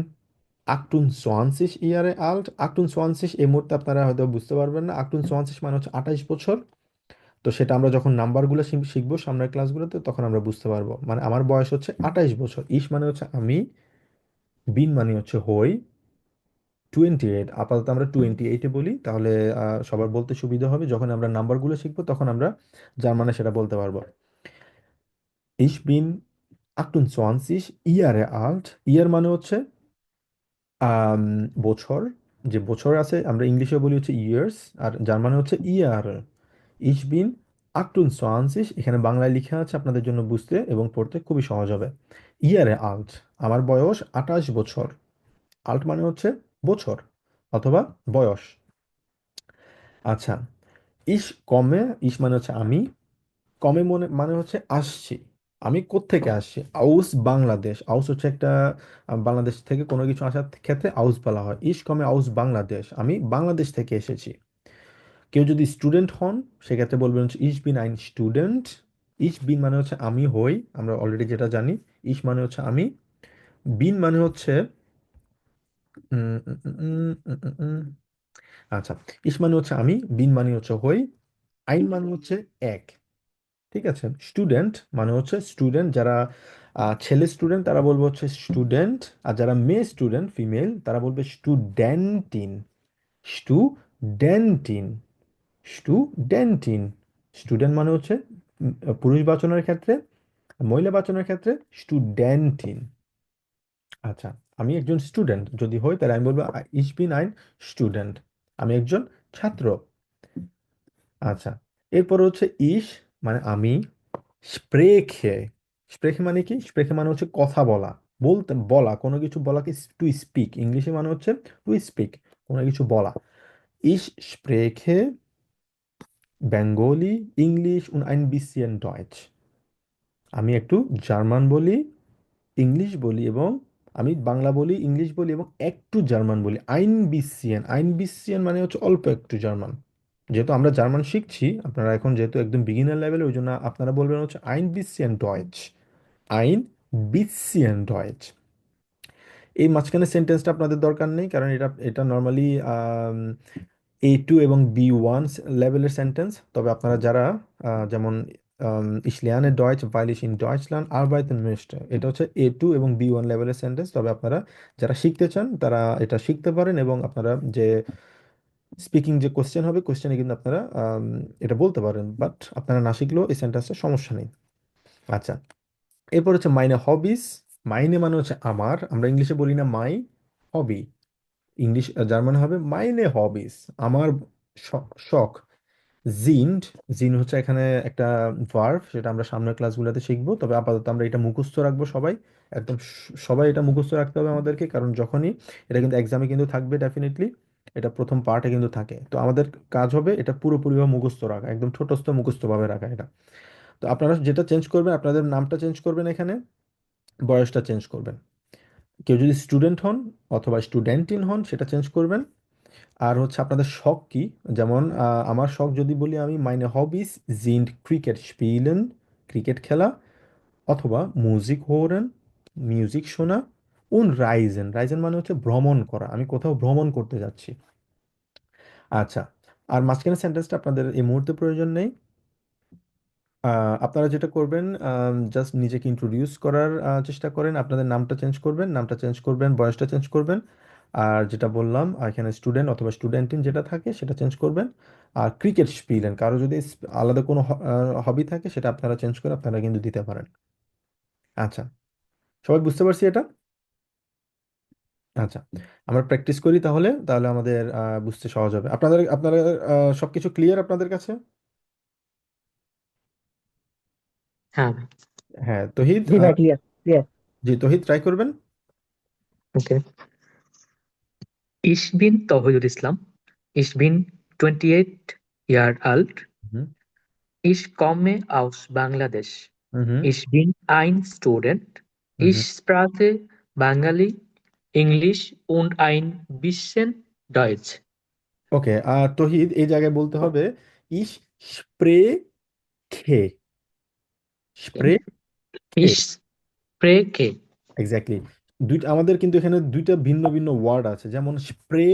28 ইয়ারে আল্ট। 28 এই মুহূর্তে আপনারা হয়তো বুঝতে পারবেন না। 28 মানে হচ্ছে 28 বছর। তো সেটা আমরা যখন নাম্বারগুলো শিখবো সামনের ক্লাসগুলোতে, তখন আমরা বুঝতে পারবো। মানে আমার বয়স হচ্ছে 28 বছর। ইশ মানে হচ্ছে আমি, বিন মানে হচ্ছে হই, 28, আপাতত আমরা 28-এ বলি, তাহলে সবার বলতে সুবিধা হবে। যখন আমরা নাম্বারগুলো শিখবো তখন আমরা জার্মানে সেটা বলতে পারবো। Ich bin 28 Jahre alt। ইয়ার মানে হচ্ছে আম, বছর। যে বছর আছে আমরা ইংলিশে বলি হচ্ছে ইয়ার্স, আর জার্মানে হচ্ছে ইয়ার। Ich bin 28, এখানে বাংলায় লেখা আছে আপনাদের জন্য বুঝতে এবং পড়তে খুবই সহজ হবে। ইয়ারে আল্ট, আমার বয়স 28 বছর। আল্ট মানে হচ্ছে বছর অথবা বয়স। আচ্ছা, ইস কমে, ইস মানে হচ্ছে আমি, কমে মনে মানে হচ্ছে আসছি। আমি কোত্থেকে আসছি? আউস বাংলাদেশ। আউস হচ্ছে একটা বাংলাদেশ থেকে কোনো কিছু আসার ক্ষেত্রে আউস বলা হয়। ইস কমে আউস বাংলাদেশ, আমি বাংলাদেশ থেকে এসেছি। কেউ যদি স্টুডেন্ট হন সেক্ষেত্রে বলবেন হচ্ছে ইস বিন আইন স্টুডেন্ট। ইস বিন মানে হচ্ছে আমি হই, আমরা অলরেডি যেটা জানি। ইস মানে হচ্ছে আমি, বিন মানে হচ্ছে উম, উম, উম, উম, উম, উম, আচ্ছা, ইস মানে হচ্ছে আমি, বিন মানে হচ্ছে হই, আইন মানে হচ্ছে এক। ঠিক আছে? স্টুডেন্ট মানে হচ্ছে স্টুডেন্ট, যারা ছেলে স্টুডেন্ট তারা বলবে হচ্ছে স্টুডেন্ট, আর যারা মেয়ে স্টুডেন্ট ফিমেল তারা বলবে স্টুডেন্টিন। স্টুডেন্টিন, স্টুডেন্টিন। স্টুডেন্ট মানে হচ্ছে পুরুষ বাচনের ক্ষেত্রে, আর মহিলা বাচনের ক্ষেত্রে স্টুডেন্টিন। আচ্ছা, আমি একজন স্টুডেন্ট যদি হই তাহলে আমি বলবো ইস বিন আইন স্টুডেন্ট, আমি একজন ছাত্র। আচ্ছা, এরপর হচ্ছে ইস মানে আমি, স্প্রেখে। স্প্রেখে মানে কি? স্প্রেখে মানে হচ্ছে কথা বলা, বলা, কোনো কিছু বলাকে টু স্পিক, ইংলিশে মানে হচ্ছে টু স্পিক, কোনো কিছু বলা। Ich spreche Bengali, English und ein bisschen Deutsch। আমি একটু জার্মান বলি, ইংলিশ বলি এবং আমি বাংলা বলি, ইংলিশ বলি এবং একটু জার্মান বলি। আইন বিসিয়ান মানে হচ্ছে অল্প একটু জার্মান। যেহেতু আমরা জার্মান শিখছি, আপনারা এখন যেহেতু একদম বিগিনার লেভেলে, ওই জন্য আপনারা বলবেন হচ্ছে আইন বিসিয়ান ডয়েচ। আইন বিসিয়ান ডয়েচ। এই মাঝখানে সেন্টেন্সটা আপনাদের দরকার নেই, কারণ এটা এটা নর্মালি A2 এবং B1 লেভেলের সেন্টেন্স। তবে আপনারা যারা যেমন ich lerne Deutsch weil ich in Deutschland arbeiten möchte, এটা হচ্ছে A2 এবং B1 লেভেলের সেন্টেন্স। তবে আপনারা যারা শিখতে চান তারা এটা শিখতে পারেন, এবং আপনারা যে স্পিকিং যে কোশ্চেন হবে, কোশ্চেনে কিন্তু আপনারা এটা বলতে পারেন, বাট আপনারা না শিখলেও এই সেন্টেন্সটা সমস্যা নেই। আচ্ছা, এরপর হচ্ছে মাইনে হবিস। মাইনে মানে হচ্ছে আমার, আমরা ইংলিশে বলি না মাই হবি, ইংলিশ জার্মান হবে মাইনে হবিস, আমার শখ। জিন্ড, জিন হচ্ছে এখানে একটা ভার্ব, সেটা আমরা সামনের ক্লাসগুলোতে শিখবো। তবে আপাতত আমরা এটা মুখস্থ রাখবো সবাই, একদম সবাই এটা মুখস্থ রাখতে হবে আমাদেরকে, কারণ যখনই এটা কিন্তু এক্সামে কিন্তু থাকবে ডেফিনেটলি, এটা প্রথম পার্টে কিন্তু থাকে। তো আমাদের কাজ হবে এটা পুরোপুরিভাবে মুখস্থ রাখা, একদম ছোটস্থ মুখস্থভাবে রাখা এটা। তো আপনারা যেটা চেঞ্জ করবেন, আপনাদের নামটা চেঞ্জ করবেন, এখানে বয়সটা চেঞ্জ করবেন। কেউ যদি স্টুডেন্ট হন অথবা স্টুডেন্টিন হন সেটা চেঞ্জ করবেন। আর হচ্ছে আপনাদের শখ কি? যেমন আমার শখ যদি বলি আমি, মাইনে হবিস জিন্ড ক্রিকেট স্পিলেন, ক্রিকেট খেলা, অথবা মিউজিক হোরেন, মিউজিক শোনা, উন রাইজেন, রাইজেন মানে হচ্ছে ভ্রমণ করা, আমি কোথাও ভ্রমণ করতে যাচ্ছি। আচ্ছা, আর মাঝখানে সেন্টেন্সটা আপনাদের এই মুহূর্তে প্রয়োজন নেই। আপনারা যেটা করবেন, জাস্ট নিজেকে ইন্ট্রোডিউস করার চেষ্টা করেন। আপনাদের নামটা চেঞ্জ করবেন, বয়সটা চেঞ্জ করবেন। আর যেটা বললাম, এখানে স্টুডেন্ট অথবা স্টুডেন্টিন যেটা থাকে সেটা চেঞ্জ করবেন। আর ক্রিকেট স্পিলেন, কারো যদি আলাদা কোনো হবি থাকে সেটা আপনারা চেঞ্জ করে আপনারা কিন্তু দিতে পারেন। আচ্ছা, সবাই বুঝতে পারছি এটা? আচ্ছা, আমরা প্র্যাকটিস করি তাহলে তাহলে আমাদের বুঝতে সহজ হবে। আপনারা সবকিছু ক্লিয়ার আপনাদের কাছে? হ্যাঁ ভাই। হ্যাঁ, তহিদ। জি ভাই, ক্লিয়ার ক্লিয়ার। জি, তহিদ ট্রাই করবেন। ওকে। Ich bin Tauhidul Islam. Ich bin 28 Jahre alt. হুম Ich komme aus Bangladesch. হুম Ich bin ein Student. Ich হুম spreche Bengali, English und ein bisschen Deutsch. ওকে, আর তহিদ এই জায়গায় বলতে হবে ইস স্প্রে খে, Okay. স্প্রে খে। Ich spreche. এক্স্যাক্টলি। দুইটা আমাদের কিন্তু এখানে দুইটা ভিন্ন ভিন্ন ওয়ার্ড আছে। যেমন স্প্রে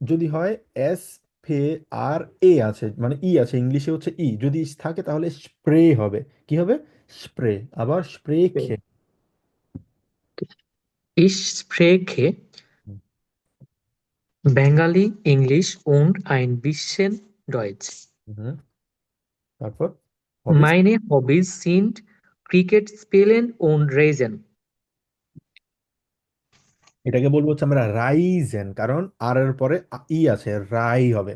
যদি হয় এস ফে আর এ আছে, মানে ই আছে, ইংলিশে হচ্ছে ই, যদি থাকে তাহলে স্প্রে হবে। কি হবে? স্প্রে। আবার স্প্রে খে। Ich spreche Bengali, English und ein bisschen Deutsch. হুম, তারপর হবিস। Meine Hobbys sind Cricket spielen und Reisen. এটাকে বলবো হচ্ছে আমরা রাইজেন, কারণ আর এর পরে ই আছে, রাই হবে।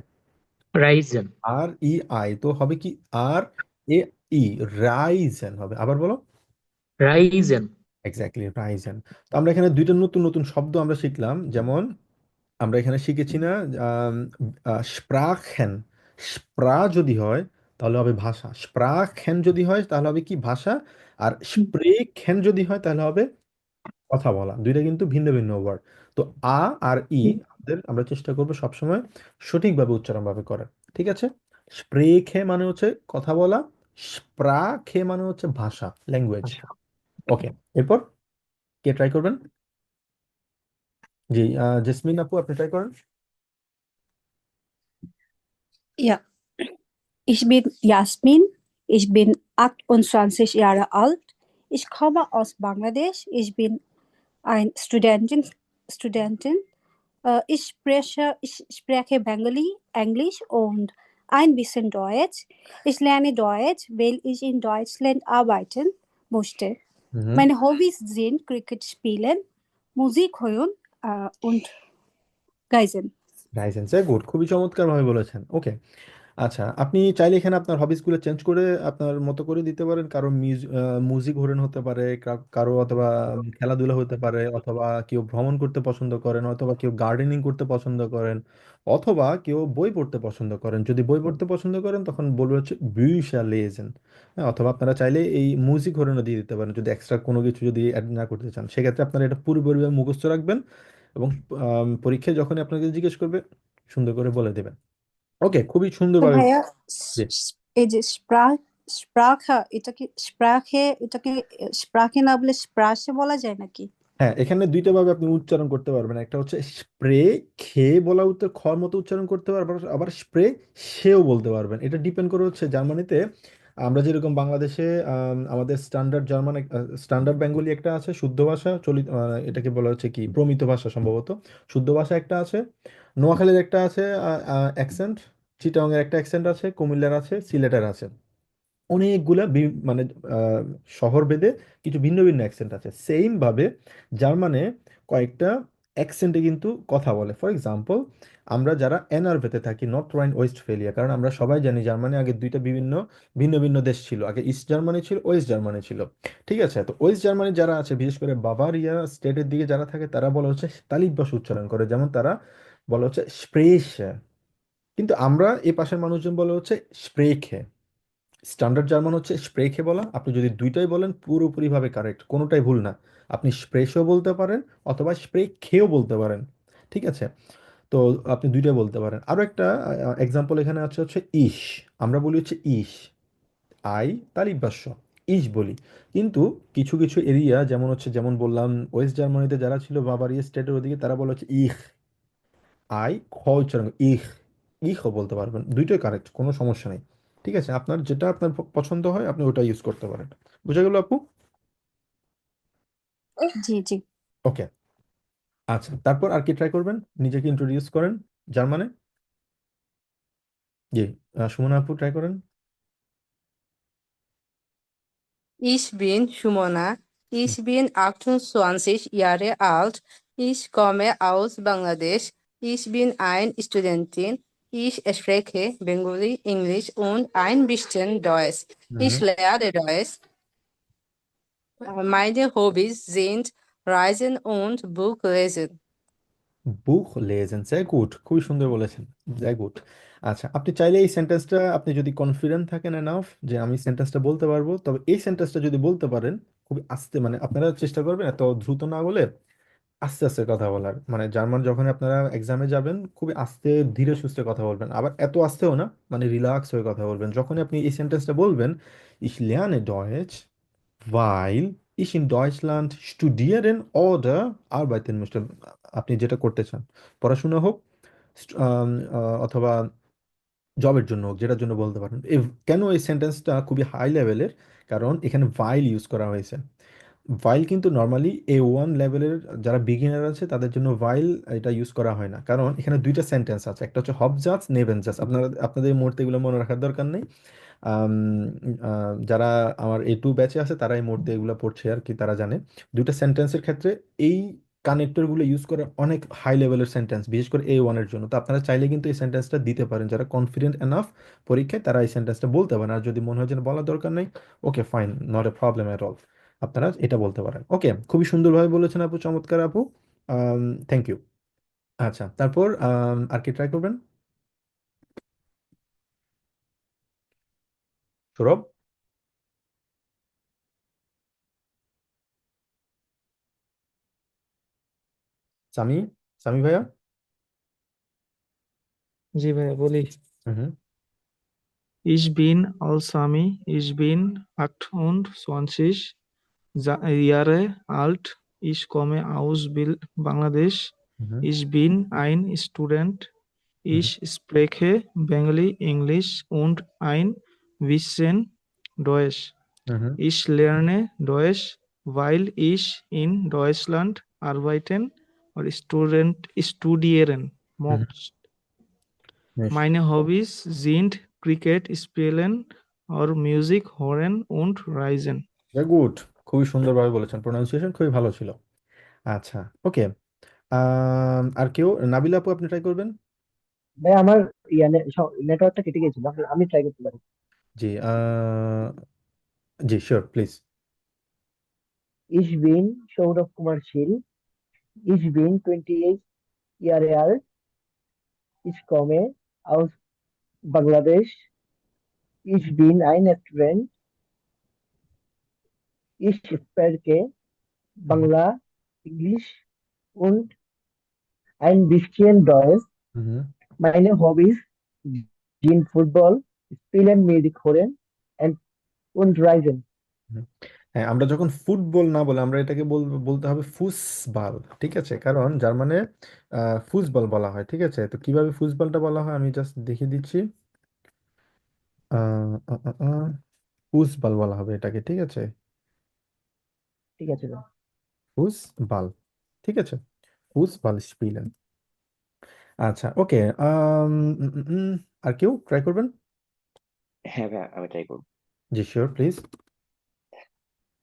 Reisen. আর ই আই তো হবে কি, আর এ ই, রাইজেন হবে। আবার বলো। Reisen. Exactly, Ryzen. তো আমরা এখানে দুইটা নতুন নতুন শব্দ আমরা শিখলাম। যেমন আমরা এখানে শিখেছি না, স্প্রাখেন। স্প্রা যদি হয় তাহলে হবে ভাষা, স্প্রাখেন যদি হয় তাহলে হবে কি, ভাষা। আর স্প্রেখেন যদি হয় তাহলে হবে কথা বলা। দুইটা কিন্তু ভিন্ন ভিন্ন ওয়ার্ড। তো আ আর ই আমাদের, আমরা চেষ্টা করবো সবসময় সঠিকভাবে উচ্চারণ ভাবে করার। ঠিক আছে? স্প্রেখে মানে হচ্ছে কথা বলা, স্প্রাখে মানে হচ্ছে ভাষা, ল্যাঙ্গুয়েজ। আচ্ছা। ওকে, এরপর কে ট্রাই করবেন? জি, জেসমিন আপু আপনি ট্রাই করেন। Ja, ich bin Jasmin. Ich bin 28 Jahre alt. Ich komme aus Bangladesch. Ich bin ein Studentin. Ich spreche Bengali, Englisch und ein bisschen Deutsch. Ich lerne Deutsch, weil ich in Deutschland arbeiten musste. হুম, Meine Hobbys sind Cricket spielen, Musik hören und Reisen. লাইসেন্সে good, খুবই চমৎকার ভাবে বলেছেন। ওকে, আচ্ছা, আপনি চাইলে এখানে আপনার হবিসগুলো চেঞ্জ করে আপনার মতো করে দিতে পারেন। কারো মিউজিক হরেন হতে পারে, কারো অথবা খেলাধুলা হতে পারে, অথবা কেউ ভ্রমণ করতে পছন্দ করেন, অথবা কেউ গার্ডেনিং করতে পছন্দ করেন, অথবা কেউ বই পড়তে পছন্দ করেন। যদি বই পড়তে পছন্দ করেন তখন বলবে হচ্ছে bücher lesen। হ্যাঁ, অথবা আপনারা চাইলে এই মিউজিক হরেনও দিয়ে দিতে পারেন যদি এক্সট্রা কোনো কিছু যদি অ্যাড না করতে চান। সেক্ষেত্রে আপনারা এটা পুরোপুরিভাবে মুখস্থ রাখবেন এবং পরীক্ষায় যখনই আপনাকে জিজ্ঞেস করবে সুন্দর করে বলে দেবেন। ওকে, খুবই সুন্দরভাবে। ভাইয়া জি। এই যে স্প্রাখা এটাকে স্প্রাখে না বলে স্প্রাশে বলা যায় নাকি? হ্যাঁ, এখানে দুইটা ভাবে আপনি উচ্চারণ করতে পারবেন। একটা হচ্ছে স্প্রে খেয়ে বলা, উত্তর খর মতো উচ্চারণ করতে পারবেন, আবার স্প্রে সেও বলতে পারবেন। এটা ডিপেন্ড করে হচ্ছে জার্মানিতে আমরা যেরকম বাংলাদেশে আমাদের স্ট্যান্ডার্ড জার্মান, স্ট্যান্ডার্ড বেঙ্গলি একটা আছে, শুদ্ধ ভাষা চলিত, এটাকে বলা হচ্ছে কি প্রমিত ভাষা সম্ভবত। শুদ্ধ ভাষা একটা আছে, নোয়াখালীর একটা আছে অ্যাকসেন্ট, চিটাগংয়ের একটা অ্যাকসেন্ট আছে, কুমিল্লার আছে, সিলেটের আছে। অনেকগুলা মানে শহর ভেদে কিছু ভিন্ন ভিন্ন অ্যাকসেন্ট আছে। সেম ভাবে জার্মানে কয়েকটা অ্যাকসেন্টে কিন্তু কথা বলে। ফর এক্সাম্পল, আমরা যারা এনআরভিতে থাকি, নর্থ রাইন ওয়েস্ট ফেলিয়া, কারণ আমরা সবাই জানি জার্মানি আগে দুইটা ভিন্ন ভিন্ন দেশ ছিল। আগে ইস্ট জার্মানি ছিল, ওয়েস্ট জার্মানি ছিল। ঠিক আছে? তো ওয়েস্ট জার্মানি যারা আছে, বিশেষ করে বাভারিয়া স্টেটের দিকে যারা থাকে, তারা বলা হচ্ছে তালিবাস উচ্চারণ করে, যেমন তারা বলা হচ্ছে স্প্রেশে। কিন্তু আমরা এই পাশের মানুষজন বলে হচ্ছে স্প্রেখে। স্ট্যান্ডার্ড জার্মান হচ্ছে স্প্রেখে বলা। আপনি যদি দুইটাই বলেন পুরোপুরিভাবে কারেক্ট, কোনোটাই ভুল না। আপনি স্প্রেশও বলতে পারেন অথবা স্প্রে খেয়েও বলতে পারেন। ঠিক আছে? তো আপনি দুইটাই বলতে পারেন। আরও একটা এক্সাম্পল এখানে আছে হচ্ছে ইস। আমরা বলি হচ্ছে ইস, আই তালিক ভাষ্য, ইস বলি। কিন্তু কিছু কিছু এরিয়া, যেমন হচ্ছে, যেমন বললাম ওয়েস্ট জার্মানিতে যারা ছিল বাবারিয়া স্টেটের ওদিকে, তারা বলে হচ্ছে ইহ, আই খ উচ্চারণ ইহ, ইহও বলতে পারবেন। দুইটাই কারেক্ট, কোনো সমস্যা নেই। ঠিক আছে, আপনার যেটা আপনার পছন্দ হয় আপনি ওটা ইউজ করতে পারেন। বুঝা গেল আপু? জি জি। ওকে। আচ্ছা, তারপর আর কি ট্রাই করবেন? নিজেকে ইন্ট্রোডিউস করেন জার্মানে। জি, সুমনা আপু ট্রাই করেন। Ich bin Shumona. Ich bin 28 Jahre alt. Ich komme aus Bangladesh. Ich bin eine Studentin. Ich spreche Bengali, Englisch und ein bisschen Deutsch. Ich হুম। lerne Deutsch. Meine Hobbys sind Reisen und Buch lesen. বুখ লেজেন, sehr gut, খুবই সুন্দর বলেছেন, sehr gut। আচ্ছা, আপনি চাইলে এই সেন্টেন্সটা, আপনি যদি কনফিডেন্ট থাকেন এনাফ যে আমি সেন্টেন্সটা বলতে পারবো, তবে এই সেন্টেন্সটা যদি বলতে পারেন খুবই আস্তে, মানে আপনারা চেষ্টা করবেন এত দ্রুত না বলে আস্তে আস্তে কথা বলার। মানে জার্মান যখন আপনারা এক্সামে যাবেন খুবই আস্তে ধীরে সুস্থে কথা বলবেন, আবার এত আস্তেও না, মানে রিল্যাক্স হয়ে কথা বলবেন। যখনই আপনি এই সেন্টেন্সটা বলবেন, ich lerne Deutsch weil ich in Deutschland studieren oder arbeiten möchte, আপনি যেটা করতে চান, পড়াশোনা হোক অথবা জবের জন্য হোক, যেটার জন্য বলতে পারেন। কেন এই সেন্টেন্সটা খুবই হাই লেভেলের? কারণ এখানে ভাইল ইউজ করা হয়েছে। ভাইল কিন্তু নর্মালি A1 লেভেলের যারা বিগিনার আছে তাদের জন্য ভাইল এটা ইউজ করা হয় না, কারণ এখানে দুইটা সেন্টেন্স আছে, একটা হচ্ছে হবজাজ, নেভেনজাজ। আপনাদের এই মুহূর্তে এগুলো মনে রাখার দরকার নেই। আম, যারা আমার A2 ব্যাচে আছে তারা এই মুহূর্তে এগুলো পড়ছে আর কি, তারা জানে দুইটা সেন্টেন্সের ক্ষেত্রে এই কানেক্টরগুলো ইউজ করে অনেক হাই লেভেলের সেন্টেন্স, বিশেষ করে A1 এর জন্য। তো আপনারা চাইলে কিন্তু এই সেন্টেন্সটা দিতে পারেন, যারা কনফিডেন্ট এনাফ পরীক্ষায় তারা এই সেন্টেন্সটা বলতে পারেন। আর যদি মনে হয় যে বলার দরকার নেই, okay fine, not a problem at all, আপনারা এটা বলতে পারেন। ওকে, খুবই সুন্দরভাবে বলেছেন আপু, চমৎকার আপু, থ্যাংক ইউ। আচ্ছা, তারপর আর কি ট্রাই করবেন? সৌরভ, সামি, সামি ভাইয়া। জি ভাইয়া বলি। হুম। Ich bin Al-Sami. Ich bin 28 Jahre alt. Ich komme aus Bangladesch. Hmm. Ich bin ein Student. Hmm. Ich spreche Bengali, English und ein bisschen Deutsch. Hmm. Ich lerne Deutsch, weil ich in Deutschland arbeiten oder studieren hmm. möchte. বেশ, Meine Hobbys sind Cricket spielen or Musik hören und reisen. Good, খুবই সুন্দরভাবে বলেছেন, pronunciation খুবই ভালো ছিল। আচ্ছা, ওকে। আর কেউ? নাবিলা আপু, আপনি ট্রাই করবেন। ভাই আমার ইয়া নেটওয়ার্কটা কেটে গেছিল, আমি ট্রাই করতে পারি। জি, জি sure please. Ich bin Saurav Kumar Shil. Ich bin 28 Jahre alt. Ich komme aus Bangladesch. Ich bin ein Student. Ich spreche Bangla, Englisch und ein bisschen Deutsch. Hmm. Meine Hobbys sind Football, Spielen, Musik hören und Reisen. হ্যাঁ, আমরা যখন football না বলে আমরা এটাকে বলতে হবে ফুসবাল, ঠিক আছে? কারণ জার্মানে ফুসবল বলা হয়, ঠিক আছে? তো কিভাবে ফুসবলটা বলা হয় আমি জাস্ট দেখিয়ে দিচ্ছি। আহ, আহ, আহ, আহ, ফুসবল বলা হবে এটাকে, ঠিক আছে? ঠিক আছে ভাই। ফুসবাল, ঠিক আছে, ফুসবাল স্পিলেন। আচ্ছা, ওকে। আর কেউ ট্রাই করবেন? হ্যাঁ ভাইয়া, আমি ট্রাই করবো। জি sure please.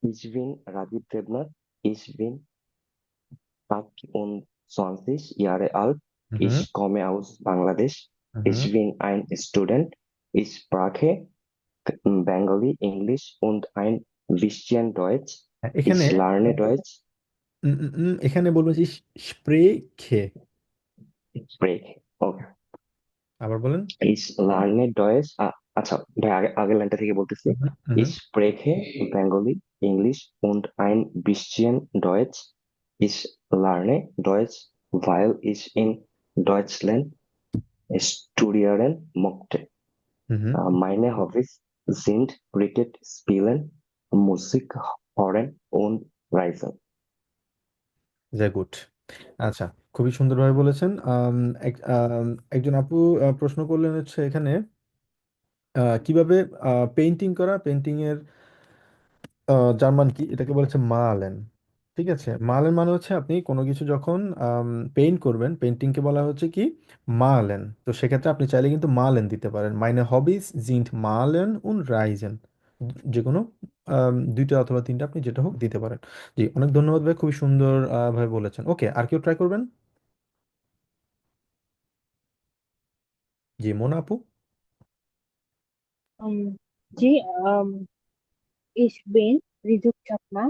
Ich bin Rajiv Devnath. Ich bin 28 Jahre alt. হুম। Ich komme aus Bangladesch. Ich হুম। bin ein Student. Ich spreche Bengali, English und ein bisschen Deutsch. এখানে Ich lerne Deutsch. এখানে বলবো যে স্প্রে খেয়ে, Spreche. Okay. আবার বলেন। Ich lerne Deutsch. আচ্ছা ভাই, আগের লাইনটা থেকে বলতেছি। হুম। হুম। Ich spreche Bengali, English und ein bisschen Deutsch. Ich lerne Deutsch, weil ich in Deutschland studieren möchte. Hmm. Meine Hobbys sind Cricket spielen, Musik hören und Reisen. Very good. আচ্ছা, খুবই সুন্দরভাবে বলেছেন। একজন আপু প্রশ্ন করলেন হচ্ছে এখানে কিভাবে পেইন্টিং করা, পেইন্টিং এর জার্মান কি, এটাকে বলেছে মালেন। ঠিক আছে, মালেন মানে হচ্ছে আপনি কোনো কিছু যখন পেইন্ট করবেন, পেইন্টিংকে বলা হচ্ছে কি মালেন। তো সেক্ষেত্রে আপনি চাইলে কিন্তু মালেন দিতে পারেন, মাইনে হবিস জিন্ট মালেন উন রাইজেন, যে কোনো দুইটা অথবা তিনটা আপনি যেটা হোক দিতে পারেন। জি, অনেক ধন্যবাদ ভাই, খুবই সুন্দর ভাবে বলেছেন। ওকে, আর কেউ ট্রাই করবেন? জি, মোনা আপু। Um, G. Ich bin Rizuk Chakma.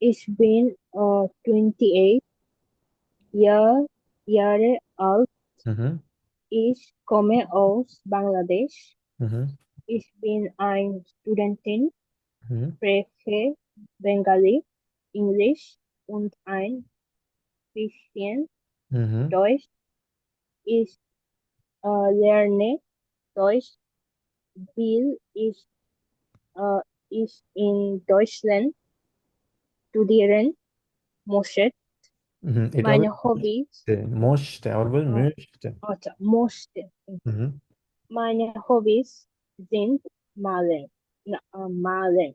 Ich bin 28 Jahre alt. হুম হুম Ich komme aus Bangladesch. Hmm Ich bin eine Studentin, hmm spreche Bengali, Englisch und ein bisschen hmm hmm Deutsch. Ich lerne Deutsch, weil ich in Deutschland studieren möchte. এটা হবে Meine Hobbys, most, আবার বলেন äh, most. möchte. হুম Meine Hobbys sind Malen. Malen.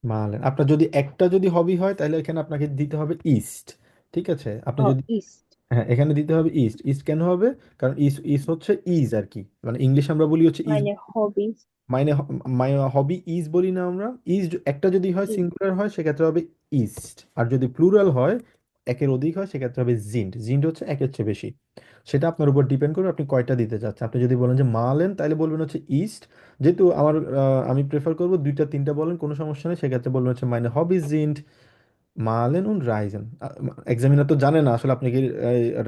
মালেন, আপনার যদি একটা যদি হবি হয় তাহলে এখানে আপনাকে দিতে হবে ইস্ট। ঠিক আছে, আপনি যদি, Ist. হ্যাঁ এখানে দিতে হবে ইস্ট। ইস্ট কেন হবে? কারণ ইস ইস হচ্ছে ইজ আর কি, মানে ইংলিশ আমরা বলি হচ্ছে ইজ। Meine Hobbys মাইনে মাই হবি ইজ বলি না আমরা। ইজ একটা যদি হয় ist. সিঙ্গুলার হয় সেক্ষেত্রে হবে ইস্ট, আর যদি প্লুরাল হয় একের অধিক হয় সেক্ষেত্রে হবে জিন্ট। জিন্ট হচ্ছে একের চেয়ে বেশি। সেটা আপনার উপর ডিপেন্ড করে আপনি কয়টা দিতে চাচ্ছেন। আপনি যদি বলেন যে মালেন তাহলে বলবেন হচ্ছে ইস্ট। যেহেতু আমি প্রেফার করবো দুইটা তিনটা বলেন, কোনো সমস্যা নেই, সেক্ষেত্রে বলবেন হচ্ছে মাইনে হবি জিন্ট মালেন উন রাইজেন। এক্সামিনার তো জানে না আসলে আপনি কি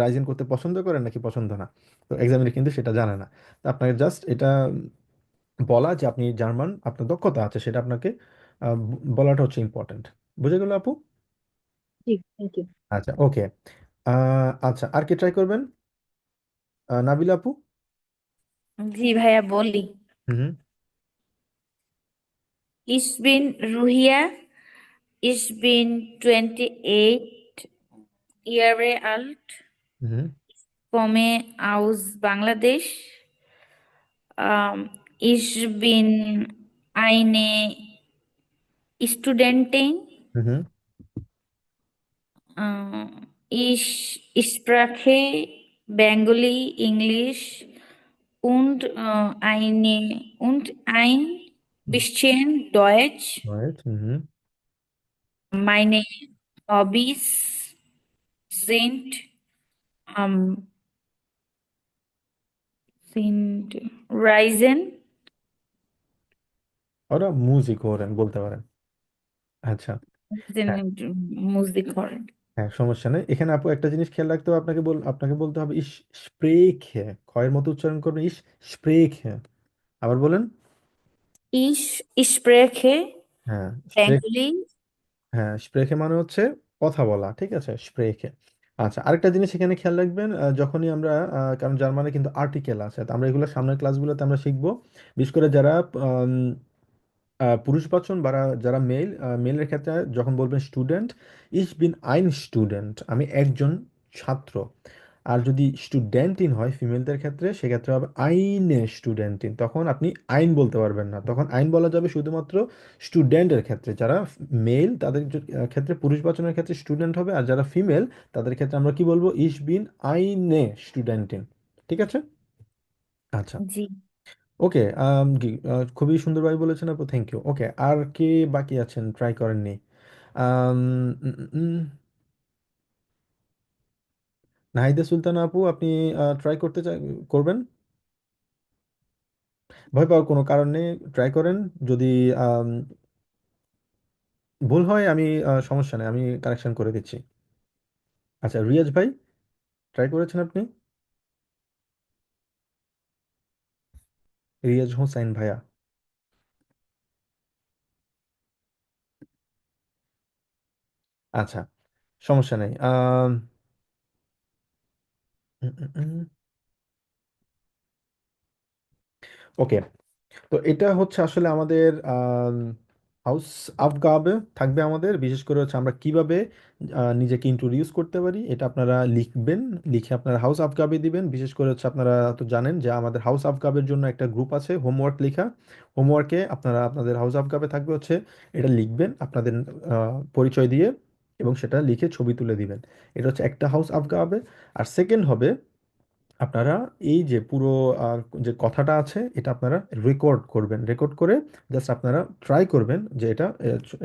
রাইজেন করতে পছন্দ করেন নাকি পছন্দ না। তো এক্সামিনার কিন্তু সেটা জানে না। তো আপনাকে জাস্ট এটা বলা যে আপনি জার্মান, আপনার দক্ষতা আছে সেটা আপনাকে বলাটা হচ্ছে ইম্পর্ট্যান্ট। বুঝে গেল আপু? Thank you. আচ্ছা, ওকে। আচ্ছা, আর কি ট্রাই করবেন? নাবিলা আপু। জি ভাইয়া বলি। হুম হুম Ich bin Ruhia. Ich bin 28 Jahre alt, হুম komme aus Bangladesch. Ich bin eine Studentin. হুম হুম Ich spreche Bengali, English und ein bisschen Deutsch. Right হুম হুম Meine Hobbys sind, ähm, sind Reisen. ওরা মিউজিক ওরেন বলতে পারেন। আচ্ছা, হ্যাঁ Sind Musik hören. হ্যাঁ, সমস্যা নেই। এখানে আপু একটা জিনিস খেয়াল রাখতে হবে, আপনাকে বলতে হবে ইস স্প্রেখে, ক্ষয়ের মতো উচ্চারণ করবেন, ইস স্প্রেখে। আবার বলেন। Ich spreche হ্যাঁ স্প্রেক, Bengali. হ্যাঁ স্প্রেখে মানে হচ্ছে কথা বলা। ঠিক আছে, স্প্রেখে। আচ্ছা, আরেকটা জিনিস এখানে খেয়াল রাখবেন, যখনই আমরা কারণ জার্মানে কিন্তু আর্টিকেল আছে, তো আমরা এগুলো সামনের ক্লাসগুলোতে আমরা শিখবো। বিশেষ করে যারা পুরুষবাচন বা যারা মেলের ক্ষেত্রে যখন বলবেন স্টুডেন্ট, ইস বিন আইন স্টুডেন্ট, আমি একজন ছাত্র। আর যদি স্টুডেন্টিন হয় ফিমেলদের ক্ষেত্রে সেক্ষেত্রে হবে আইনে স্টুডেন্টিন, তখন আপনি আইন বলতে পারবেন না, তখন আইন বলা যাবে শুধুমাত্র স্টুডেন্টের ক্ষেত্রে। যারা মেল তাদের ক্ষেত্রে পুরুষবাচনের ক্ষেত্রে স্টুডেন্ট হবে, আর যারা ফিমেল তাদের ক্ষেত্রে আমরা কি বলবো, ইস বিন আইনে স্টুডেন্টিন। ঠিক আছে। আচ্ছা, জি। ওকে। খুবই সুন্দরভাবে বলেছেন আপু, থ্যাংক ইউ। ওকে, আর কে বাকি আছেন ট্রাই করেননি? আম, উম, উম, উম, নাহিদা সুলতানা আপু, আপনি ট্রাই করবেন? ভয় পাওয়ার কোনো কারণ নেই, ট্রাই করেন। যদি আম, ভুল হয় আমি সমস্যা নেই, আমি কারেকশন করে দিচ্ছি। আচ্ছা, রিয়াজ ভাই, ট্রাই করেছেন আপনি? রিয়াজ হোসাইন ভাইয়া। আচ্ছা, সমস্যা নেই। ওকে, তো এটা হচ্ছে আসলে আমাদের হাউস আফগাবে থাকবে আমাদের, বিশেষ করে হচ্ছে আমরা কিভাবে নিজেকে ইন্ট্রোডিউস করতে পারি এটা আপনারা লিখবেন। লিখে আপনারা হাউস আফগাবে দিবেন। বিশেষ করে হচ্ছে আপনারা তো জানেন যে আমাদের হাউস আফগাবের জন্য একটা গ্রুপ আছে, হোমওয়ার্ক লেখা। হোমওয়ার্কে আপনারা আপনাদের হাউস আফগাবে থাকবে হচ্ছে এটা লিখবেন আপনাদের পরিচয় দিয়ে, এবং সেটা লিখে ছবি তুলে দিবেন। এটা হচ্ছে একটা হাউস আফগাবে। আর সেকেন্ড হবে আপনারা এই যে পুরো যে কথাটা আছে এটা আপনারা রেকর্ড করবেন। রেকর্ড করে জাস্ট আপনারা ট্রাই করবেন যে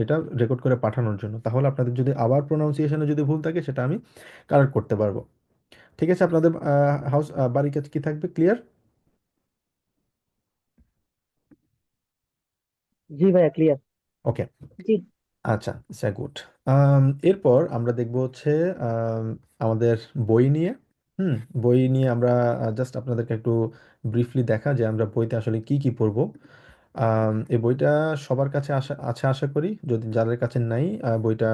এটা রেকর্ড করে পাঠানোর জন্য। তাহলে আপনাদের যদি আবার প্রোনাউন্সিয়েশনে যদি ভুল থাকে সেটা আমি কারেক্ট করতে পারবো। ঠিক আছে? আপনাদের হাউস বাড়ির কাছে কি থাকবে, ক্লিয়ার? জি ভাইয়া, ক্লিয়ার। ওকে, জি। আচ্ছা, গুড। এরপর আমরা দেখব হচ্ছে আম, আমাদের বই নিয়ে। হুম, বই নিয়ে আমরা জাস্ট আপনাদেরকে একটু ব্রিফলি দেখা যে আমরা বইতে আসলে কি কি পড়বো। এই বইটা সবার কাছে আছে আশা করি। যদি যাদের কাছে নাই, বইটা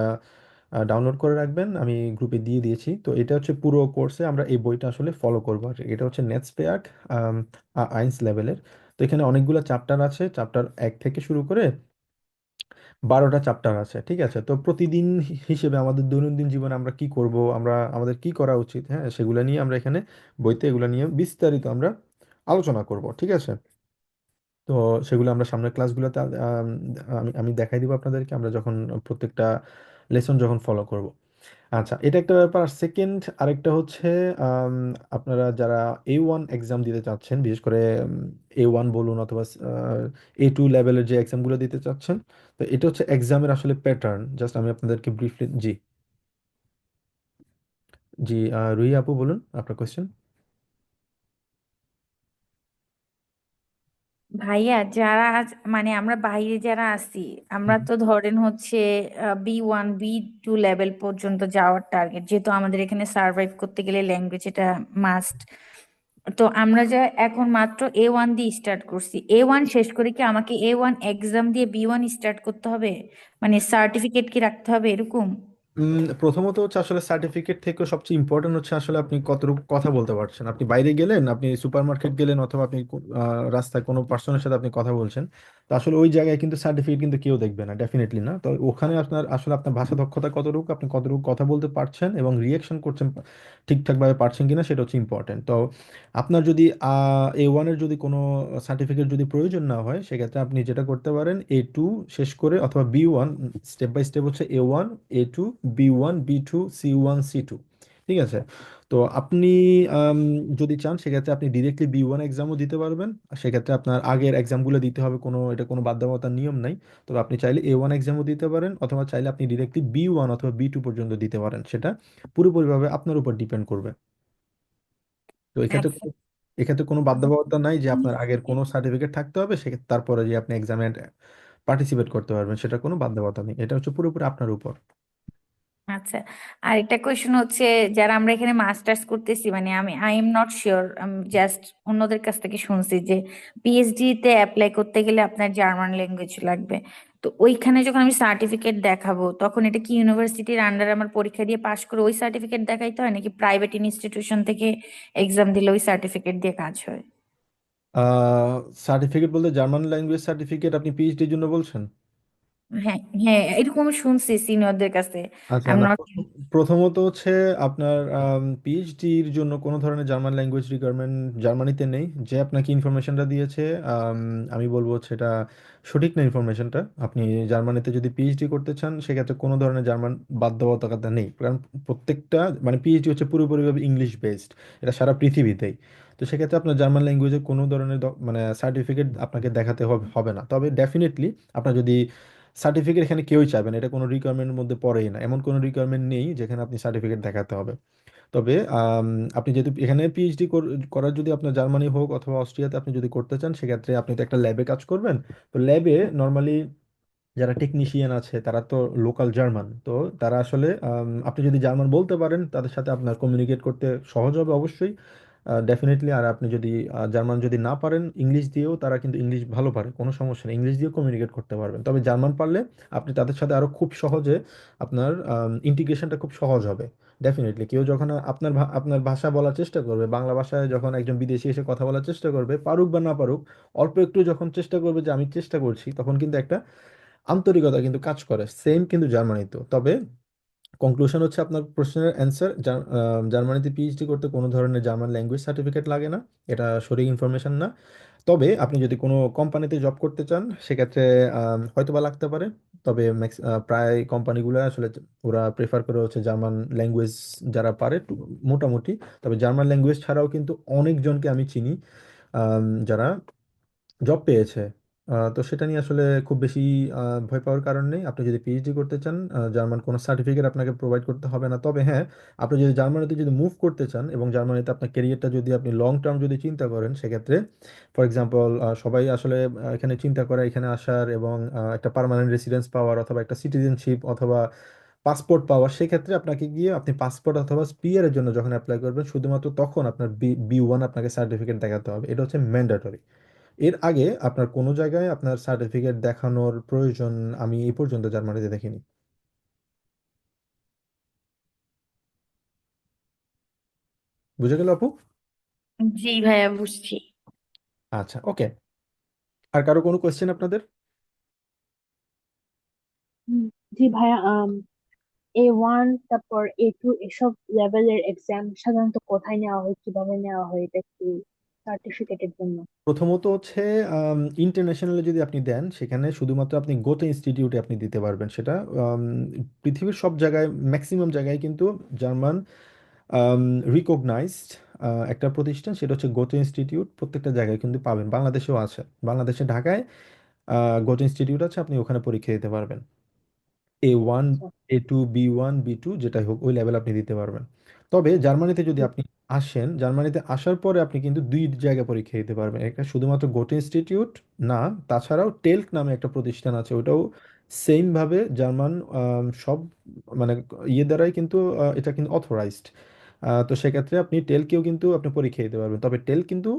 ডাউনলোড করে রাখবেন, আমি গ্রুপে দিয়ে দিয়েছি। তো এটা হচ্ছে পুরো কোর্সে আমরা এই বইটা আসলে ফলো করবো। আর এটা হচ্ছে নেটস্পেয়াক আইন্স লেভেলের। তো এখানে অনেকগুলো চ্যাপ্টার আছে, চ্যাপ্টার 1 থেকে শুরু করে 12টা চ্যাপ্টার আছে। ঠিক আছে? তো প্রতিদিন হিসেবে আমাদের দৈনন্দিন জীবনে আমরা কি করব, আমরা আমাদের কি করা উচিত, হ্যাঁ, সেগুলো নিয়ে আমরা এখানে বইতে এগুলো নিয়ে বিস্তারিত আমরা আলোচনা করব। ঠিক আছে? তো সেগুলো আমরা সামনের ক্লাসগুলোতে আমি আমি দেখাই দিব আপনাদেরকে, আমরা যখন প্রত্যেকটা লেসন যখন ফলো করব। আচ্ছা, এটা একটা ব্যাপার। সেকেন্ড আরেকটা হচ্ছে আম, আপনারা যারা A1 এক্সাম দিতে চাচ্ছেন, বিশেষ করে A1 বলুন অথবা A2 লেভেলের যে এক্সামগুলো দিতে চাচ্ছেন, তো এটা হচ্ছে এক্সামের আসলে প্যাটার্ন। জাস্ট আমি আপনাদেরকে ব্রিফলি, জি জি, রুহি আপু বলুন আপনার কোয়েশ্চেন। ভাইয়া যারা মানে আমরা বাইরে যারা আছি, আমরা তো ধরেন হচ্ছে B1 B2 লেভেল পর্যন্ত যাওয়ার টার্গেট, যেহেতু আমাদের এখানে সার্ভাইভ করতে গেলে ল্যাঙ্গুয়েজ এটা মাস্ট। তো আমরা যা এখন মাত্র A1 দিয়ে স্টার্ট করছি, A1 শেষ করে কি আমাকে A1 এক্সাম দিয়ে B1 স্টার্ট করতে হবে? মানে সার্টিফিকেট কি রাখতে হবে এরকম? প্রথমত হচ্ছে আসলে সার্টিফিকেট থেকে সবচেয়ে ইম্পর্টেন্ট হচ্ছে আসলে আপনি কতটুকু কথা বলতে পারছেন। আপনি বাইরে গেলেন, আপনি সুপার মার্কেট গেলেন, অথবা আপনি রাস্তায় কোনো পার্সনের সাথে আপনি কথা বলছেন, তো আসলে ওই জায়গায় কিন্তু সার্টিফিকেট কিন্তু কেউ দেখবে না, ডেফিনেটলি না। তো ওখানে আপনার আসলে আপনার ভাষা দক্ষতা কতটুকু, আপনি কতটুকু কথা বলতে পারছেন এবং রিয়েকশন করছেন ঠিকঠাকভাবে পারছেন কিনা, সেটা হচ্ছে ইম্পর্টেন্ট। তো আপনার যদি A1-এর যদি কোনো সার্টিফিকেট যদি প্রয়োজন না হয়, সেক্ষেত্রে আপনি যেটা করতে পারেন, A2 শেষ করে অথবা B1, স্টেপ বাই স্টেপ হচ্ছে A1, A2, B1, B2, C1, C2। ঠিক আছে? তো আপনি আম, যদি চান সেক্ষেত্রে আপনি ডিরেক্টলি B1 এক্সামও দিতে পারবেন। আর সেক্ষেত্রে আপনার আগের এক্সামগুলো দিতে হবে, এটা কোনো বাধ্যবাধকতার নিয়ম নাই। তবে আপনি চাইলে A1 এক্সামও দিতে পারেন, অথবা চাইলে আপনি ডিরেক্টলি B1 অথবা B2 পর্যন্ত দিতে পারেন। সেটা পুরোপুরিভাবে আপনার উপর ডিপেন্ড করবে। তো আচ্ছা। এক্ষেত্রে কোনো বাধ্যবাধকতা নাই যে আপনার আগের কোনো সার্টিফিকেট থাকতে হবে, সেক্ষেত্রে তারপরে যে আপনি এক্সামে পার্টিসিপেট করতে পারবেন, সেটা কোনো বাধ্যবাধকতা নেই। এটা হচ্ছে পুরোপুরি আপনার উপর। আচ্ছা, আর একটা কোয়েশ্চেন হচ্ছে, যারা আমরা এখানে মাস্টার্স করতেছি, মানে আই এম নট শিওর, আমি জাস্ট অন্যদের কাছ থেকে শুনছি যে পিএইচডি তে অ্যাপ্লাই করতে গেলে আপনার জার্মান ল্যাঙ্গুয়েজ লাগবে। তো ওইখানে যখন আমি সার্টিফিকেট দেখাবো, তখন এটা কি ইউনিভার্সিটির আন্ডারে আমার পরীক্ষা দিয়ে পাশ করে ওই সার্টিফিকেট দেখাইতে হয়, নাকি প্রাইভেট ইনস্টিটিউশন থেকে এক্সাম দিলে ওই সার্টিফিকেট দিয়ে কাজ হয়? সার্টিফিকেট বলতে জার্মান ল্যাঙ্গুয়েজ সার্টিফিকেট আপনি পিএইচডির জন্য বলছেন? হ্যাঁ, হ্যাঁ, এরকম আমি শুনছি সিনিয়রদের কাছে। আচ্ছা, আই এম না, নট। প্রথমত হচ্ছে আপনার পিএইচডির জন্য কোনো ধরনের জার্মান ল্যাঙ্গুয়েজ রিকোয়ারমেন্ট জার্মানিতে নেই। যে আপনাকে ইনফরমেশনটা দিয়েছে, আম, আমি বলবো হচ্ছে এটা সঠিক না ইনফরমেশনটা। আপনি জার্মানিতে যদি পিএইচডি করতে চান, সেক্ষেত্রে কোনো ধরনের জার্মান বাধ্যবাধকতা নেই, কারণ প্রত্যেকটা মানে পিএইচডি হচ্ছে পুরোপুরিভাবে ইংলিশ বেসড, এটা সারা পৃথিবীতেই। তো সেক্ষেত্রে আপনার জার্মান ল্যাঙ্গুয়েজে কোনো ধরনের মানে সার্টিফিকেট আপনাকে দেখাতে হবে হবে না। তবে ডেফিনেটলি আপনার যদি সার্টিফিকেট, এখানে কেউই চাইবে না, এটা কোনো রিকোয়ারমেন্টের মধ্যে পড়েই না, এমন কোনো রিকোয়ারমেন্ট নেই যেখানে আপনি সার্টিফিকেট দেখাতে হবে। তবে আপনি যেহেতু এখানে পিএইচডি করার যদি আপনার জার্মানি হোক অথবা অস্ট্রিয়াতে আপনি যদি করতে চান, সেক্ষেত্রে আপনি তো একটা ল্যাবে কাজ করবেন। তো ল্যাবে নর্মালি যারা টেকনিশিয়ান আছে তারা তো লোকাল জার্মান। তো তারা আসলে আপনি যদি জার্মান বলতে পারেন, তাদের সাথে আপনার কমিউনিকেট করতে সহজ হবে অবশ্যই, ডেফিনেটলি। আর আপনি যদি জার্মান যদি না পারেন, ইংলিশ দিয়েও তারা কিন্তু ইংলিশ ভালো পারে, কোনো সমস্যা নেই, ইংলিশ দিয়েও কমিউনিকেট করতে পারবেন। তবে জার্মান পারলে আপনি তাদের সাথে আরো খুব সহজে আপনার ইন্টিগ্রেশনটা খুব সহজ হবে। ডেফিনেটলি কেউ যখন আপনার ভাষা বলার চেষ্টা করবে, বাংলা ভাষায় যখন একজন বিদেশি এসে কথা বলার চেষ্টা করবে, পারুক বা না পারুক, অল্প একটু যখন চেষ্টা করবে যে আমি চেষ্টা করছি, তখন কিন্তু একটা আন্তরিকতা কিন্তু কাজ করে, সেম কিন্তু জার্মানিতেও। তবে কনক্লুশন হচ্ছে আপনার প্রশ্নের অ্যান্সার, জার্মানিতে পিএইচডি করতে কোনো ধরনের জার্মান ল্যাঙ্গুয়েজ সার্টিফিকেট লাগে না, এটা সঠিক ইনফরমেশন না। তবে আপনি যদি কোনো কোম্পানিতে জব করতে চান সেক্ষেত্রে হয়তোবা লাগতে পারে। তবে প্রায় কোম্পানিগুলো আসলে ওরা প্রেফার করে হচ্ছে জার্মান ল্যাঙ্গুয়েজ যারা পারে মোটামুটি। তবে জার্মান ল্যাঙ্গুয়েজ ছাড়াও কিন্তু অনেকজনকে আমি চিনি যারা জব পেয়েছে। তো সেটা নিয়ে আসলে খুব বেশি ভয় পাওয়ার কারণ নেই। আপনি যদি পিএইচডি করতে চান, জার্মান কোনো সার্টিফিকেট আপনাকে প্রোভাইড করতে হবে না। তবে হ্যাঁ, আপনি যদি জার্মানিতে যদি মুভ করতে চান এবং জার্মানিতে আপনার ক্যারিয়ারটা যদি আপনি লং টার্ম যদি চিন্তা করেন, সেক্ষেত্রে ফর এক্সাম্পল সবাই আসলে এখানে চিন্তা করে এখানে আসার এবং একটা পার্মানেন্ট রেসিডেন্স পাওয়ার অথবা একটা সিটিজেনশিপ অথবা পাসপোর্ট পাওয়ার। সেক্ষেত্রে আপনাকে গিয়ে আপনি পাসপোর্ট অথবা পিআর এর জন্য যখন অ্যাপ্লাই করবেন, শুধুমাত্র তখন আপনার বি ওয়ান আপনাকে সার্টিফিকেট দেখাতে হবে, এটা হচ্ছে ম্যান্ডেটরি। এর আগে আপনার কোনো জায়গায় আপনার সার্টিফিকেট দেখানোর প্রয়োজন আমি এই পর্যন্ত জার্মানিতে দেখিনি। বুঝে গেল আপু? জি ভাইয়া, বুঝছি। আচ্ছা, ওকে। আর কারো কোনো কোয়েশ্চেন আপনাদের? হুম, জি ভাইয়া, A1 তারপর A2 এসব লেভেলের এক্সাম সাধারণত কোথায় নেওয়া হয়, কিভাবে নেওয়া হয়, এটা একটু সার্টিফিকেটের জন্য? প্রথমত হচ্ছে ইন্টারন্যাশনালে যদি আপনি দেন, সেখানে শুধুমাত্র আপনি গোতে ইনস্টিটিউটে আপনি দিতে পারবেন সেটা। পৃথিবীর সব জায়গায়, ম্যাক্সিমাম জায়গায় কিন্তু জার্মান রিকগনাইজড একটা প্রতিষ্ঠান, সেটা হচ্ছে গোতে ইনস্টিটিউট। প্রত্যেকটা জায়গায় কিন্তু পাবেন, বাংলাদেশেও আছে। বাংলাদেশে ঢাকায় গোতে ইনস্টিটিউট আছে, আপনি ওখানে পরীক্ষা দিতে পারবেন। A1, আচ্ছা। A2, B1, B2 যেটাই হোক ওই লেভেল আপনি দিতে পারবেন। তবে জার্মানিতে যদি আপনি আসেন, জার্মানিতে আসার পরে আপনি কিন্তু দুই জায়গায় পরীক্ষা দিতে পারবেন। একটা শুধুমাত্র গোটে ইনস্টিটিউট না, তাছাড়াও টেলক নামে একটা প্রতিষ্ঠান আছে, ওটাও সেম ভাবে জার্মান সব মানে ইয়ে দ্বারাই কিন্তু এটা কিন্তু অথরাইজড। তো সেক্ষেত্রে আপনি টেলকেও কিন্তু আপনি পরীক্ষা দিতে পারবেন। তবে টেল কিন্তু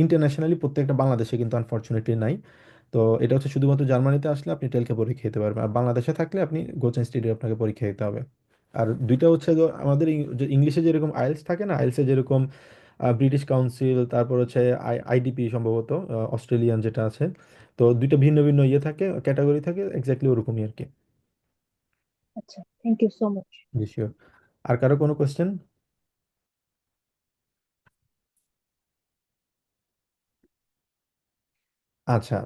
ইন্টারন্যাশনালি প্রত্যেকটা বাংলাদেশে কিন্তু আনফরচুনেটলি নাই। তো এটা হচ্ছে শুধুমাত্র জার্মানিতে আসলে আপনি টেলকে পরীক্ষা দিতে পারবেন, আর বাংলাদেশে থাকলে আপনি গোচেন স্টুডিও আপনাকে পরীক্ষা দিতে হবে। আর দুইটা হচ্ছে আমাদের যে ইংলিশে যেরকম আইএলস থাকে না, আইএলসে যেরকম ব্রিটিশ কাউন্সিল, তারপর হচ্ছে আইডিপি সম্ভবত অস্ট্রেলিয়ান যেটা আছে। তো দুইটা ভিন্ন ভিন্ন ইয়ে থাকে, ক্যাটাগরি থাকে, এক্স্যাক্টলি ওরকমই আর কি। আচ্ছা, থ্যাংক ইউ সো মাচ। জি শিওর। আর কারো কোনো কোয়েশ্চেন? আচ্ছা।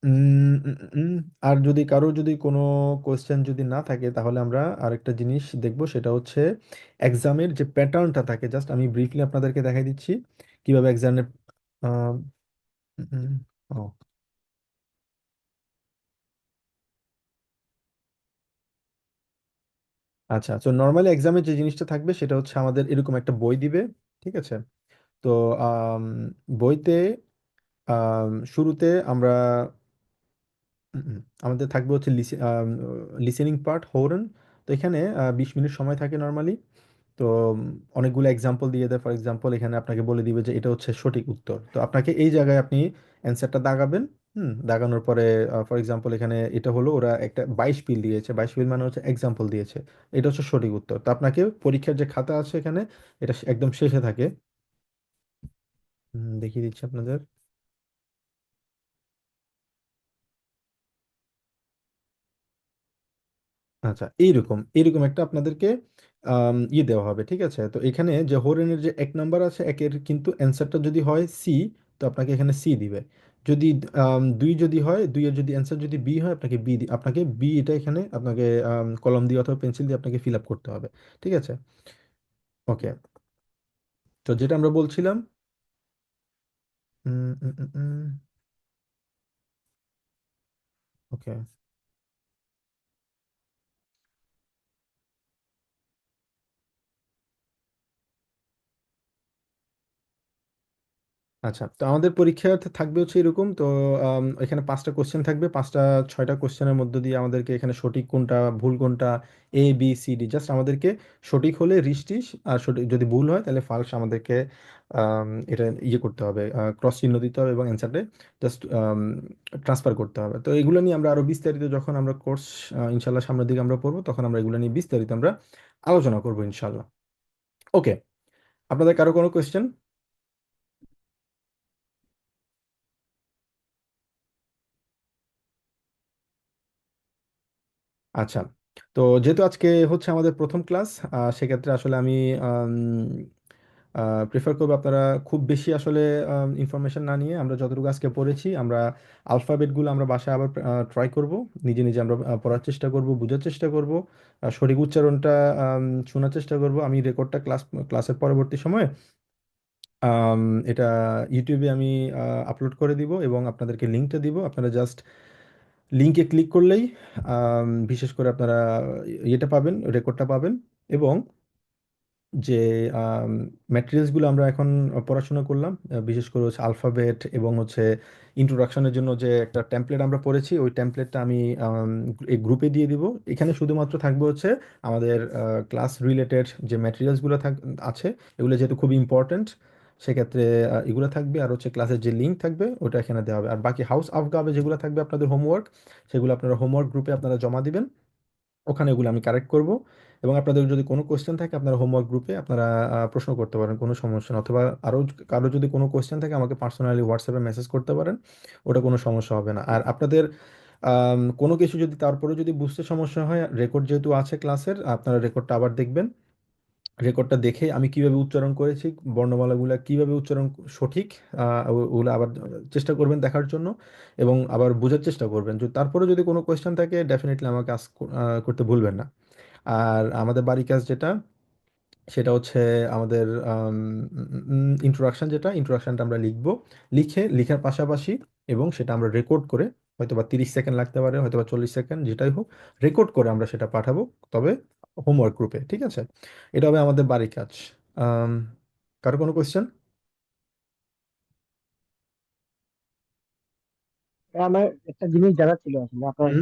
উম, উম, উম, আর যদি কারো যদি কোনো কোয়েশ্চেন যদি না থাকে, তাহলে আমরা আরেকটা জিনিস দেখব, সেটা হচ্ছে এক্সামের যে প্যাটার্নটা থাকে। জাস্ট আমি ব্রিফলি আপনাদেরকে দেখাই দিচ্ছি কিভাবে এক্সামের ও আচ্ছা, তো নর্মালি এক্সামে যে জিনিসটা থাকবে সেটা হচ্ছে আমাদের এরকম একটা বই দিবে, ঠিক আছে? তো আম, বইতে শুরুতে আমরা আমাদের থাকবে হচ্ছে লিসেনিং পার্ট, হোরেন। তো এখানে 20 মিনিট সময় থাকে নর্মালি। তো অনেকগুলো এক্সাম্পল দিয়ে দেয়। ফর এক্সাম্পল এখানে আপনাকে বলে দিবে যে এটা হচ্ছে সঠিক উত্তর, তো আপনাকে এই জায়গায় আপনি অ্যান্সারটা দাগাবেন। দাগানোর পরে ফর এক্সাম্পল এখানে এটা হলো ওরা একটা 22 পিল দিয়েছে, 22 পিল মানে হচ্ছে এক্সাম্পল দিয়েছে, এটা হচ্ছে সঠিক উত্তর। তো আপনাকে পরীক্ষার যে খাতা আছে এখানে, এটা একদম শেষে থাকে। দেখিয়ে দিচ্ছি আপনাদের। আচ্ছা, এইরকম এইরকম একটা আপনাদেরকে ইয়ে দেওয়া হবে, ঠিক আছে? তো এখানে যে হোরেনের যে 1 নাম্বার আছে, একের কিন্তু অ্যান্সারটা যদি হয় সি, তো আপনাকে এখানে সি দিবে। যদি দুই যদি হয়, দুইয়ের যদি অ্যান্সার যদি বি হয়, আপনাকে আপনাকে বি এটা এখানে আপনাকে কলম দিয়ে অথবা পেন্সিল দিয়ে আপনাকে ফিল আপ করতে হবে, ঠিক আছে? ওকে। তো যেটা আমরা বলছিলাম, ওকে। আচ্ছা, তো আমাদের পরীক্ষা থাকবে হচ্ছে এরকম। তো এখানে 5টা কোশ্চেন থাকবে, 5টা 6টা কোশ্চেনের মধ্যে দিয়ে আমাদেরকে এখানে সঠিক কোনটা ভুল কোনটা, A B C D, just আমাদেরকে সঠিক হলে রিষ্টিস, আর সঠিক যদি ভুল হয় তাহলে ফালস আমাদেরকে এটা ইয়ে করতে হবে, ক্রস চিহ্ন দিতে হবে এবং অ্যান্সারটা জাস্ট ট্রান্সফার করতে হবে। তো এগুলো নিয়ে আমরা আরো বিস্তারিত যখন আমরা কোর্স ইনশাল্লাহ সামনের দিকে আমরা পড়বো, তখন আমরা এগুলো নিয়ে বিস্তারিত আমরা আলোচনা করবো ইনশাল্লাহ। ওকে, আপনাদের কারো কোনো কোয়েশ্চেন? আচ্ছা, তো যেহেতু আজকে হচ্ছে আমাদের প্রথম ক্লাস, সেক্ষেত্রে আসলে আমি প্রেফার করবো আপনারা খুব বেশি আসলে ইনফরমেশন না নিয়ে আমরা যতটুকু আজকে পড়েছি আমরা আলফাবেটগুলো আমরা বাসায় আবার ট্রাই করব, নিজে নিজে আমরা পড়ার চেষ্টা করব, বোঝার চেষ্টা করব, সঠিক উচ্চারণটা শোনার চেষ্টা করব। আমি রেকর্ডটা ক্লাসের পরবর্তী সময়ে আম, এটা ইউটিউবে আমি আপলোড করে দিব এবং আপনাদেরকে লিঙ্কটা দিব। আপনারা জাস্ট লিঙ্কে ক্লিক করলেই বিশেষ করে আপনারা ইয়েটা পাবেন, রেকর্ডটা পাবেন। এবং যে ম্যাটেরিয়ালসগুলো আমরা এখন পড়াশোনা করলাম, বিশেষ করে হচ্ছে আলফাবেট এবং হচ্ছে ইন্ট্রোডাকশনের জন্য যে একটা টেমপ্লেট আমরা পড়েছি, ওই টেমপ্লেটটা আমি এই গ্রুপে দিয়ে দিব। এখানে শুধুমাত্র থাকবে হচ্ছে আমাদের ক্লাস রিলেটেড যে ম্যাটেরিয়ালসগুলো আছে, এগুলো যেহেতু খুব ইম্পর্ট্যান্ট, সেক্ষেত্রে এগুলো থাকবে। আর হচ্ছে ক্লাসের যে লিঙ্ক থাকবে ওটা এখানে দেওয়া হবে। আর বাকি হাউস আফগাবে যেগুলো থাকবে আপনাদের হোমওয়ার্ক, সেগুলো আপনারা হোমওয়ার্ক গ্রুপে আপনারা জমা দিবেন, ওখানে এগুলো আমি কারেক্ট করব। এবং আপনাদের যদি কোনো কোয়েশ্চেন থাকে আপনারা হোমওয়ার্ক গ্রুপে আপনারা প্রশ্ন করতে পারেন, কোনো সমস্যা না। অথবা আরও কারো যদি কোনো কোয়েশ্চেন থাকে আমাকে পার্সোনালি হোয়াটসঅ্যাপে মেসেজ করতে পারেন, ওটা কোনো সমস্যা হবে না। আর আপনাদের কোনো কিছু যদি তারপরে যদি বুঝতে সমস্যা হয়, রেকর্ড যেহেতু আছে ক্লাসের, আপনারা রেকর্ডটা আবার দেখবেন। রেকর্ডটা দেখে আমি কিভাবে উচ্চারণ করেছি, বর্ণমালাগুলো কিভাবে উচ্চারণ সঠিক, ওগুলো আবার চেষ্টা করবেন দেখার জন্য এবং আবার বোঝার চেষ্টা করবেন। যদি তারপরে যদি কোনো কোয়েশ্চেন থাকে ডেফিনেটলি আমাকে আস্ক করতে ভুলবেন না। আর আমাদের বাড়ি কাজ যেটা, সেটা হচ্ছে আমাদের ইন্ট্রোডাকশন, যেটা ইন্ট্রোডাকশনটা আমরা লিখবো, লিখার পাশাপাশি এবং সেটা আমরা রেকর্ড করে, হয়তো বা 30 সেকেন্ড লাগতে পারে, হয়তো বা 40 সেকেন্ড, যেটাই হোক, রেকর্ড করে আমরা সেটা পাঠাবো, তবে হোমওয়ার্ক গ্রুপে। ঠিক আছে, এটা হবে আমাদের বাড়ি কাজ। আম, কারো কোনো কোয়েশ্চেন? আমার একটা জিনিস জানার ছিল আসলে আপনার,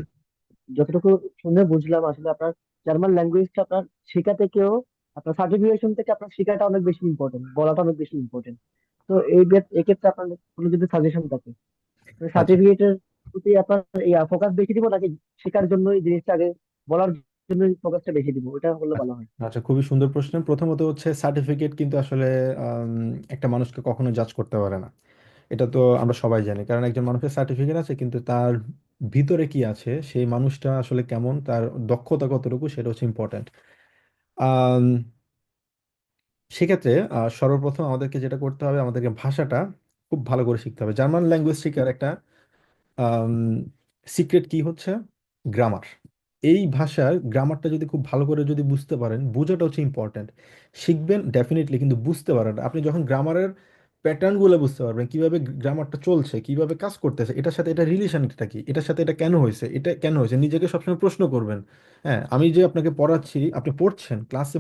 যতটুকু শুনে বুঝলাম আসলে আপনার জার্মান ল্যাঙ্গুয়েজটা আপনার শেখা থেকেও আপনার সার্টিফিকেশন থেকে আপনার শেখাটা অনেক বেশি ইম্পর্টেন্ট, বলাটা অনেক বেশি ইম্পর্টেন্ট। তো এক্ষেত্রে আপনার কোনো যদি সাজেশন থাকে, আচ্ছা, সার্টিফিকেটের প্রতি আপনার ফোকাস বেশি দিব নাকি শেখার জন্য এই জিনিসটা আগে বলার জন্য ফোকাসটা বেশি দিব, এটা হলে ভালো হয়। আচ্ছা, খুবই সুন্দর প্রশ্ন। প্রথমত হচ্ছে সার্টিফিকেট কিন্তু আসলে একটা মানুষকে কখনো জাজ করতে পারে না, এটা তো আমরা সবাই জানি। কারণ একজন মানুষের সার্টিফিকেট আছে, কিন্তু তার ভিতরে কি আছে, সেই মানুষটা আসলে কেমন, তার দক্ষতা কতটুকু, সেটা হচ্ছে ইম্পর্ট্যান্ট। সেক্ষেত্রে সর্বপ্রথম আমাদেরকে যেটা করতে হবে, আমাদেরকে ভাষাটা খুব ভালো করে শিখতে হবে। জার্মান ল্যাঙ্গুয়েজ শেখার একটা সিক্রেট কি হচ্ছে গ্রামার। এই ভাষার গ্রামারটা যদি খুব ভালো করে যদি বুঝতে পারেন, বোঝাটা হচ্ছে ইম্পর্ট্যান্ট। শিখবেন ডেফিনেটলি, কিন্তু বুঝতে পারেন আপনি যখন গ্রামারের প্যাটার্নগুলো বুঝতে পারবেন, কিভাবে গ্রামারটা চলছে, কিভাবে কাজ করতেছে, এটার সাথে এটা রিলেশনটা কি, এটার সাথে এটা কেন হয়েছে, এটা কেন হয়েছে, নিজেকে সবসময় প্রশ্ন করবেন। হ্যাঁ, আমি যে আপনাকে পড়াচ্ছি, আপনি পড়ছেন ক্লাসে,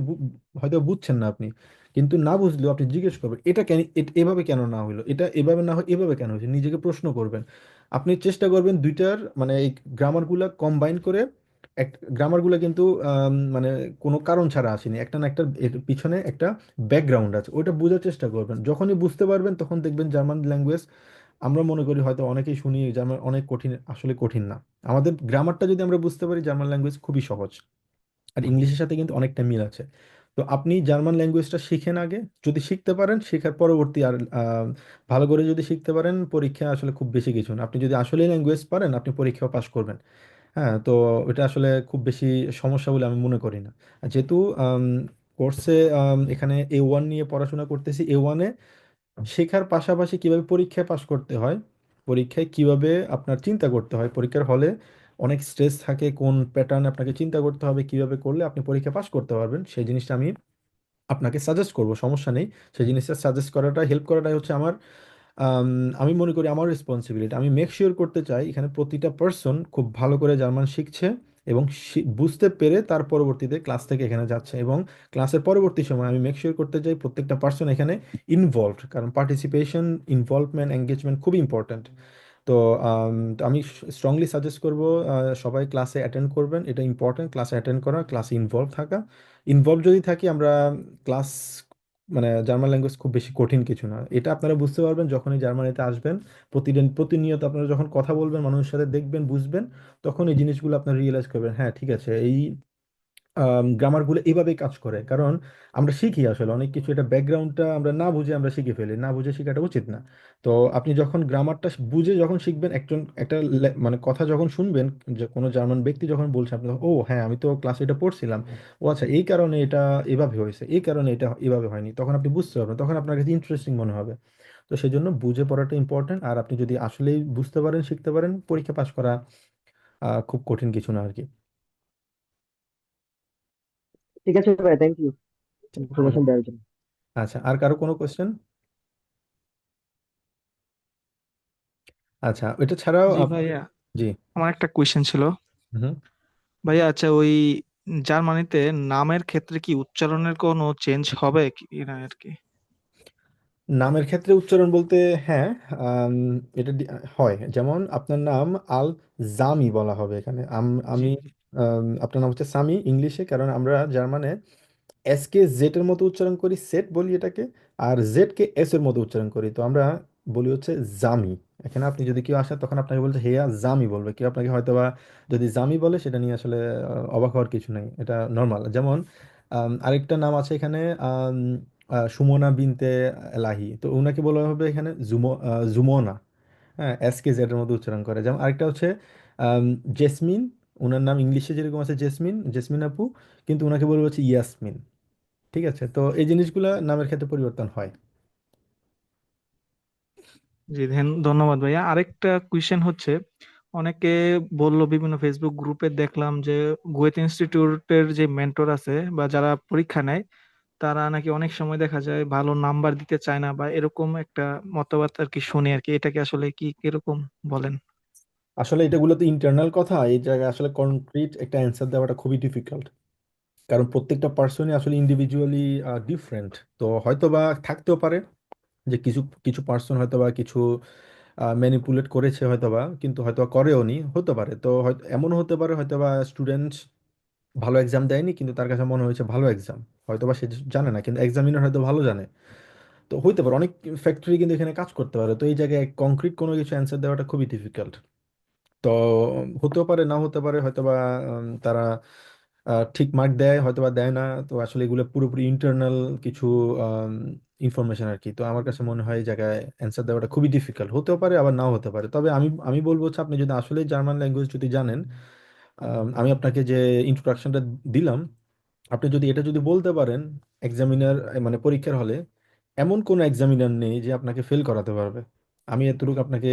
হয়তো বুঝছেন না আপনি, কিন্তু না বুঝলেও আপনি জিজ্ঞেস করবেন এটা কেন, এভাবে কেন না হলো, এটা এভাবে না হয় এভাবে কেন হয়েছে, নিজেকে প্রশ্ন করবেন। আপনি চেষ্টা করবেন দুইটার মানে এই গ্রামারগুলা কম্বাইন করে। এক গ্রামারগুলো কিন্তু মানে কোনো কারণ ছাড়া আসেনি, একটা না একটা এর পিছনে একটা ব্যাকগ্রাউন্ড আছে, ওইটা বোঝার চেষ্টা করবেন। যখনই বুঝতে পারবেন তখন দেখবেন জার্মান ল্যাঙ্গুয়েজ, আমরা মনে করি হয়তো অনেকেই শুনি জার্মান অনেক কঠিন, আসলে কঠিন না। আমাদের গ্রামারটা যদি আমরা বুঝতে পারি, জার্মান ল্যাঙ্গুয়েজ খুবই সহজ। আর ইংলিশের সাথে কিন্তু অনেকটা মিল আছে। তো আপনি জার্মান ল্যাঙ্গুয়েজটা শিখেন আগে, যদি শিখতে পারেন শেখার পরবর্তী আর ভালো করে যদি শিখতে পারেন, পরীক্ষা আসলে খুব বেশি কিছু না। আপনি যদি আসলে ল্যাঙ্গুয়েজ পারেন, আপনি পরীক্ষাও পাস করবেন। হ্যাঁ, তো এটা আসলে খুব বেশি সমস্যা বলে আমি মনে করি না। আর যেহেতু কোর্সে এখানে A1 নিয়ে পড়াশোনা করতেছি, A1-এ শেখার পাশাপাশি কিভাবে পরীক্ষায় পাশ করতে হয়, পরীক্ষায় কিভাবে আপনার চিন্তা করতে হয়, পরীক্ষার হলে অনেক স্ট্রেস থাকে, কোন প্যাটার্ন আপনাকে চিন্তা করতে হবে, কিভাবে করলে আপনি পরীক্ষা পাশ করতে পারবেন, সেই জিনিসটা আমি আপনাকে সাজেস্ট করব, সমস্যা নেই। সেই জিনিসটা সাজেস্ট করাটা, হেল্প করাটাই হচ্ছে আমার আম, আমি মনে করি আমার রেসপন্সিবিলিটি। আমি মেক শিওর করতে চাই এখানে প্রতিটা পার্সন খুব ভালো করে জার্মান শিখছে এবং বুঝতে পেরে তার পরবর্তীতে ক্লাস থেকে এখানে যাচ্ছে। এবং ক্লাসের পরবর্তী সময় আমি মেক শিওর করতে চাই প্রত্যেকটা পার্সন এখানে ইনভলভড, কারণ পার্টিসিপেশন, ইনভলভমেন্ট, এঙ্গেজমেন্ট খুব ইম্পর্ট্যান্ট। তো আমি স্ট্রংলি সাজেস্ট করব সবাই ক্লাসে অ্যাটেন্ড করবেন, এটা ইম্পর্ট্যান্ট, ক্লাসে অ্যাটেন্ড করা, ক্লাসে ইনভলভ থাকা। ইনভলভ যদি থাকি আমরা, ক্লাস মানে জার্মান ল্যাঙ্গুয়েজ খুব বেশি কঠিন কিছু না। এটা আপনারা বুঝতে পারবেন যখনই জার্মানিতে আসবেন, প্রতিদিন প্রতিনিয়ত আপনারা যখন কথা বলবেন, মানুষের সাথে দেখবেন, বুঝবেন, তখন এই জিনিসগুলো আপনারা রিয়েলাইজ করবেন, হ্যাঁ ঠিক আছে, এই গ্রামারগুলো এভাবেই কাজ করে, কারণ আমরা শিখি আসলে অনেক কিছু, এটা ব্যাকগ্রাউন্ডটা আমরা না বুঝে আমরা শিখে ফেলি, না বুঝে শেখাটা উচিত না। তো আপনি যখন গ্রামারটা বুঝে যখন শিখবেন, একটা মানে কথা যখন শুনবেন, যে কোনো জার্মান ব্যক্তি যখন বলছে, আপনি তখন, ও হ্যাঁ আমি তো ক্লাসে এটা পড়ছিলাম, ও আচ্ছা এই কারণে এটা এভাবে হয়েছে, এই কারণে এটা এভাবে হয়নি, তখন আপনি বুঝতে পারবেন, তখন আপনার কাছে ইন্টারেস্টিং মনে হবে। তো সেই জন্য বুঝে পড়াটা ইম্পর্টেন্ট, আর আপনি যদি আসলেই বুঝতে পারেন, শিখতে পারেন, পরীক্ষা পাশ করা খুব কঠিন কিছু না আর কি। ঠিক আছে ভাই, থ্যাংক ইউ Okay. ইনফরমেশন দেওয়ার জন্য। আচ্ছা, আর কারো কোনো কোয়েশ্চেন? আচ্ছা, এটা ছাড়াও জি ভাইয়া, জি। আমার একটা কোয়েশ্চেন ছিল। হুম। ভাইয়া আচ্ছা, ওই জার্মানিতে নামের ক্ষেত্রে কি উচ্চারণের কোনো চেঞ্জ হবে কি না আর কি? নামের ক্ষেত্রে উচ্চারণ বলতে হ্যাঁ, আম, এটা হয়, যেমন আপনার নাম আল জামি বলা হবে এখানে। জি আমি জি। আপনার নাম হচ্ছে সামি ইংলিশে, কারণ আমরা জার্মানে এস কে জেড এর মতো উচ্চারণ করি, সেট বলি এটাকে, আর জেড কে এস এর মতো উচ্চারণ করি, তো আমরা বলি হচ্ছে জামি। এখানে আপনি যদি কেউ আসে তখন আপনাকে বলছে হেয়া জামি বলবে, কেউ আপনাকে হয়তো বা যদি জামি বলে, সেটা নিয়ে আসলে অবাক হওয়ার কিছু নেই, এটা নর্মাল। যেমন আরেকটা নাম আছে এখানে, সুমনা বিনতে এলাহি, তো ওনাকে বলা হবে এখানে জুমনা। হ্যাঁ, এস কে জেড এর মতো উচ্চারণ করে। যেমন আরেকটা হচ্ছে আম, জেসমিন, ওনার নাম ইংলিশে যেরকম আছে জেসমিন, জেসমিন আপু, কিন্তু ওনাকে বলবো হচ্ছে ইয়াসমিন। ঠিক আছে, তো এই জিনিসগুলা নামের ক্ষেত্রে পরিবর্তন হয়। জি, ধন্যবাদ ভাইয়া। আরেকটা কোয়েশ্চেন হচ্ছে, অনেকে বললো, বিভিন্ন ফেসবুক গ্রুপে দেখলাম যে গোয়েত ইনস্টিটিউটের যে মেন্টর আছে বা যারা পরীক্ষা নেয়, তারা নাকি অনেক সময় দেখা যায় ভালো নাম্বার দিতে চায় না, বা এরকম একটা মতবাদ আর কি শুনি আর কি। এটা কি আসলে কি কিরকম বলেন? আসলে এটাগুলো তো ইন্টারনাল কথা, এই জায়গায় আসলে কনক্রিট একটা অ্যান্সার দেওয়াটা খুবই ডিফিকাল্ট, কারণ প্রত্যেকটা পার্সনই আসলে ইন্ডিভিজুয়ালি ডিফারেন্ট। তো হয়তো বা থাকতেও পারে যে কিছু কিছু পার্সন হয়তো বা কিছু ম্যানিপুলেট করেছে হয়তো বা, কিন্তু হয়তো বা করেও নি, হতে পারে। তো হয়তো এমন হতে পারে হয়তো বা স্টুডেন্ট ভালো এক্সাম দেয়নি, কিন্তু তার কাছে মনে হয়েছে ভালো এক্সাম, হয়তো বা সে জানে না, কিন্তু এক্সামিনার হয়তো ভালো জানে। তো হইতে পারে, অনেক ফ্যাক্টরি কিন্তু এখানে কাজ করতে পারে, তো এই জায়গায় কংক্রিট কোনো কিছু অ্যান্সার দেওয়াটা খুবই ডিফিকাল্ট। তো হতেও পারে, না হতে পারে, হয়তোবা তারা ঠিক মার্ক দেয়, হয়তোবা দেয় না। তো আসলে এগুলো পুরোপুরি ইন্টারনাল কিছু ইনফরমেশন আর কি। তো আমার কাছে মনে হয় এই জায়গায় অ্যান্সার দেওয়াটা খুবই ডিফিকাল্ট, হতেও পারে আবার নাও হতে পারে। তবে আমি আমি বলবো হচ্ছে, আপনি যদি আসলে জার্মান ল্যাঙ্গুয়েজ যদি জানেন, আমি আপনাকে যে ইন্ট্রোডাকশনটা দিলাম, আপনি যদি এটা যদি বলতে পারেন এক্সামিনার, মানে পরীক্ষার হলে, এমন কোনো এক্সামিনার নেই যে আপনাকে ফেল করাতে পারবে। আমি এতটুকু আপনাকে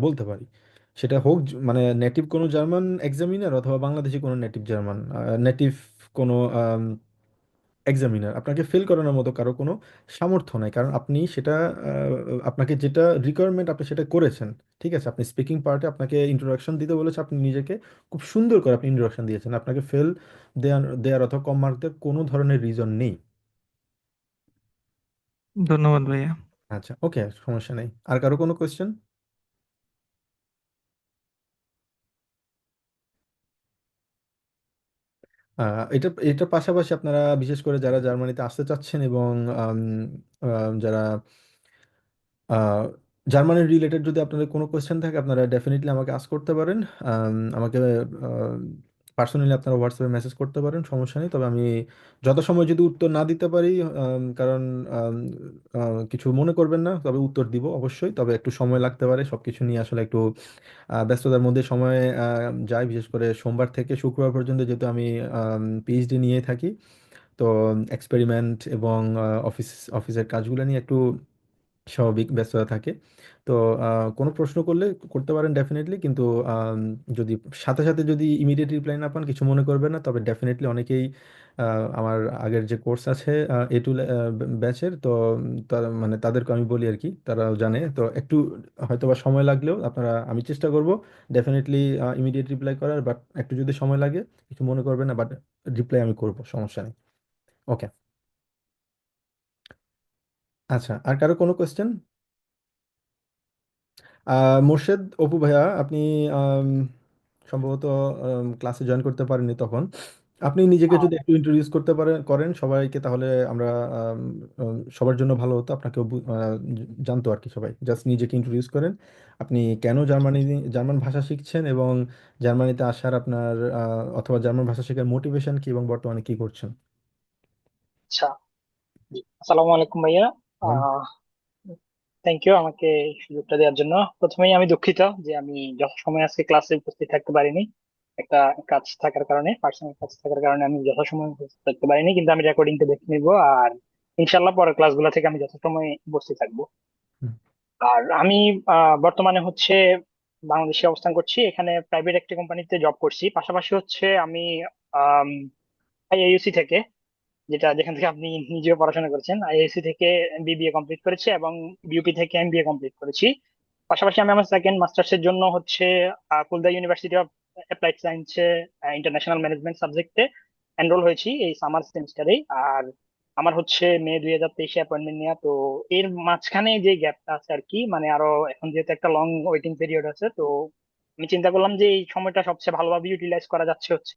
বলতে পারি। সেটা হোক মানে নেটিভ কোনো জার্মান এক্সামিনার, অথবা বাংলাদেশি কোনো নেটিভ জার্মান, নেটিভ কোনো এক্সামিনার, আপনাকে ফেল করানোর মতো কারো কোনো সামর্থ্য নাই, কারণ আপনি সেটা আপনাকে যেটা রিকোয়ারমেন্ট আপনি সেটা করেছেন। ঠিক আছে, আপনি স্পিকিং পার্টে আপনাকে ইন্ট্রোডাকশন দিতে বলেছে, আপনি নিজেকে খুব সুন্দর করে আপনি ইন্ট্রোডাকশন দিয়েছেন, আপনাকে ফেল দেওয়ার অথবা কম মার্ক দেওয়ার কোনো ধরনের রিজন নেই। ধন্যবাদ ভাইয়া। আচ্ছা, ওকে, সমস্যা নেই। আর কারো কোনো কোয়েশ্চেন? এটা এটার পাশাপাশি আপনারা বিশেষ করে যারা জার্মানিতে আসতে চাচ্ছেন, এবং আম, যারা জার্মানির রিলেটেড যদি আপনাদের কোনো কোয়েশ্চেন থাকে, আপনারা ডেফিনেটলি আমাকে আস্ক করতে পারেন। আমাকে পার্সোনালি আপনারা হোয়াটসঅ্যাপে মেসেজ করতে পারেন, সমস্যা নেই। তবে আমি যথাসময় যদি উত্তর না দিতে পারি, কারণ আম, কিছু মনে করবেন না, তবে উত্তর দিব অবশ্যই, তবে একটু সময় লাগতে পারে, সব কিছু নিয়ে আসলে একটু ব্যস্ততার মধ্যে সময় যায়, বিশেষ করে সোমবার থেকে শুক্রবার পর্যন্ত, যেহেতু আমি পিএইচডি নিয়ে থাকি। তো এক্সপেরিমেন্ট এবং অফিসের কাজগুলো নিয়ে একটু স্বাভাবিক ব্যস্ততা থাকে। তো কোনো প্রশ্ন করলে করতে পারেন ডেফিনেটলি, কিন্তু আম, যদি সাথে সাথে যদি ইমিডিয়েট রিপ্লাই না পান, কিছু মনে করবেন না, তবে ডেফিনেটলি অনেকেই আমার আগের যে কোর্স আছে A2 ব্যাচের, তো তারা মানে তাদেরকে আমি বলি আর কি, তারাও জানে, তো একটু হয়তো বা সময় লাগলেও আপনারা, আমি চেষ্টা করব ডেফিনেটলি ইমিডিয়েট রিপ্লাই করার, বাট একটু যদি সময় লাগে কিছু মনে করবেন না, বাট রিপ্লাই আমি করব, সমস্যা নেই। ওকে। আচ্ছা, আর কারো কোনো কোয়েশ্চেন? মোর্শেদ অপু ভাইয়া, আপনি আম, সম্ভবত ক্লাসে জয়েন করতে পারেননি তখন। আপনি নিজেকে আহ, যদি একটু ইন্ট্রোডিউস করতে করেন সবাইকে, তাহলে আমরা সবার জন্য ভালো হতো, আপনাকেও জানতো আর কি সবাই। জাস্ট নিজেকে ইন্ট্রোডিউস করেন, আপনি কেন জার্মান ভাষা শিখছেন, এবং জার্মানিতে আসার আপনার অথবা জার্মান ভাষা শেখার মোটিভেশন কি, এবং বর্তমানে কি করছেন। আচ্ছা, জি, আসসালামু আলাইকুম ভাইয়া। বলেন। থ্যাংক ইউ আমাকে এই সুযোগটা দেওয়ার জন্য। প্রথমেই আমি দুঃখিত যে আমি যথাসময়ে আজকে ক্লাসে উপস্থিত থাকতে পারিনি। একটা কাজ থাকার কারণে, পার্সোনাল কাজ থাকার কারণে আমি যথাসময়ে উপস্থিত থাকতে পারিনি, কিন্তু আমি রেকর্ডিংটা দেখে নিবো। আর ইনশাল্লাহ পরের ক্লাসগুলো থেকে আমি যথাসময়ে উপস্থিত থাকবো। হুম। আর আমি বর্তমানে হচ্ছে বাংলাদেশে অবস্থান করছি, এখানে প্রাইভেট একটি কোম্পানিতে জব করছি। পাশাপাশি হচ্ছে আমি আইআইইউসি থেকে, যেখান থেকে আপনি নিজেও পড়াশোনা করেছেন, আইআইসি থেকে বিবিএ কমপ্লিট করেছি এবং বিউপি থেকে এমবিএ কমপ্লিট করেছি। পাশাপাশি আমি আমার সেকেন্ড মাস্টার্স এর জন্য হচ্ছে খুলনা ইউনিভার্সিটি অফ অ্যাপ্লাইড সায়েন্সে ইন্টারন্যাশনাল ম্যানেজমেন্ট সাবজেক্টে এনরোল হয়েছি এই সামার সেমিস্টারেই। আর আমার হচ্ছে মে 2023 অ্যাপয়েন্টমেন্ট নেওয়া। তো এর মাঝখানে যে গ্যাপটা আছে আর কি, মানে আরো এখন যেহেতু একটা লং ওয়েটিং পিরিয়ড আছে, তো আমি চিন্তা করলাম যে এই সময়টা সবচেয়ে ভালোভাবে ইউটিলাইজ করা যাচ্ছে হচ্ছে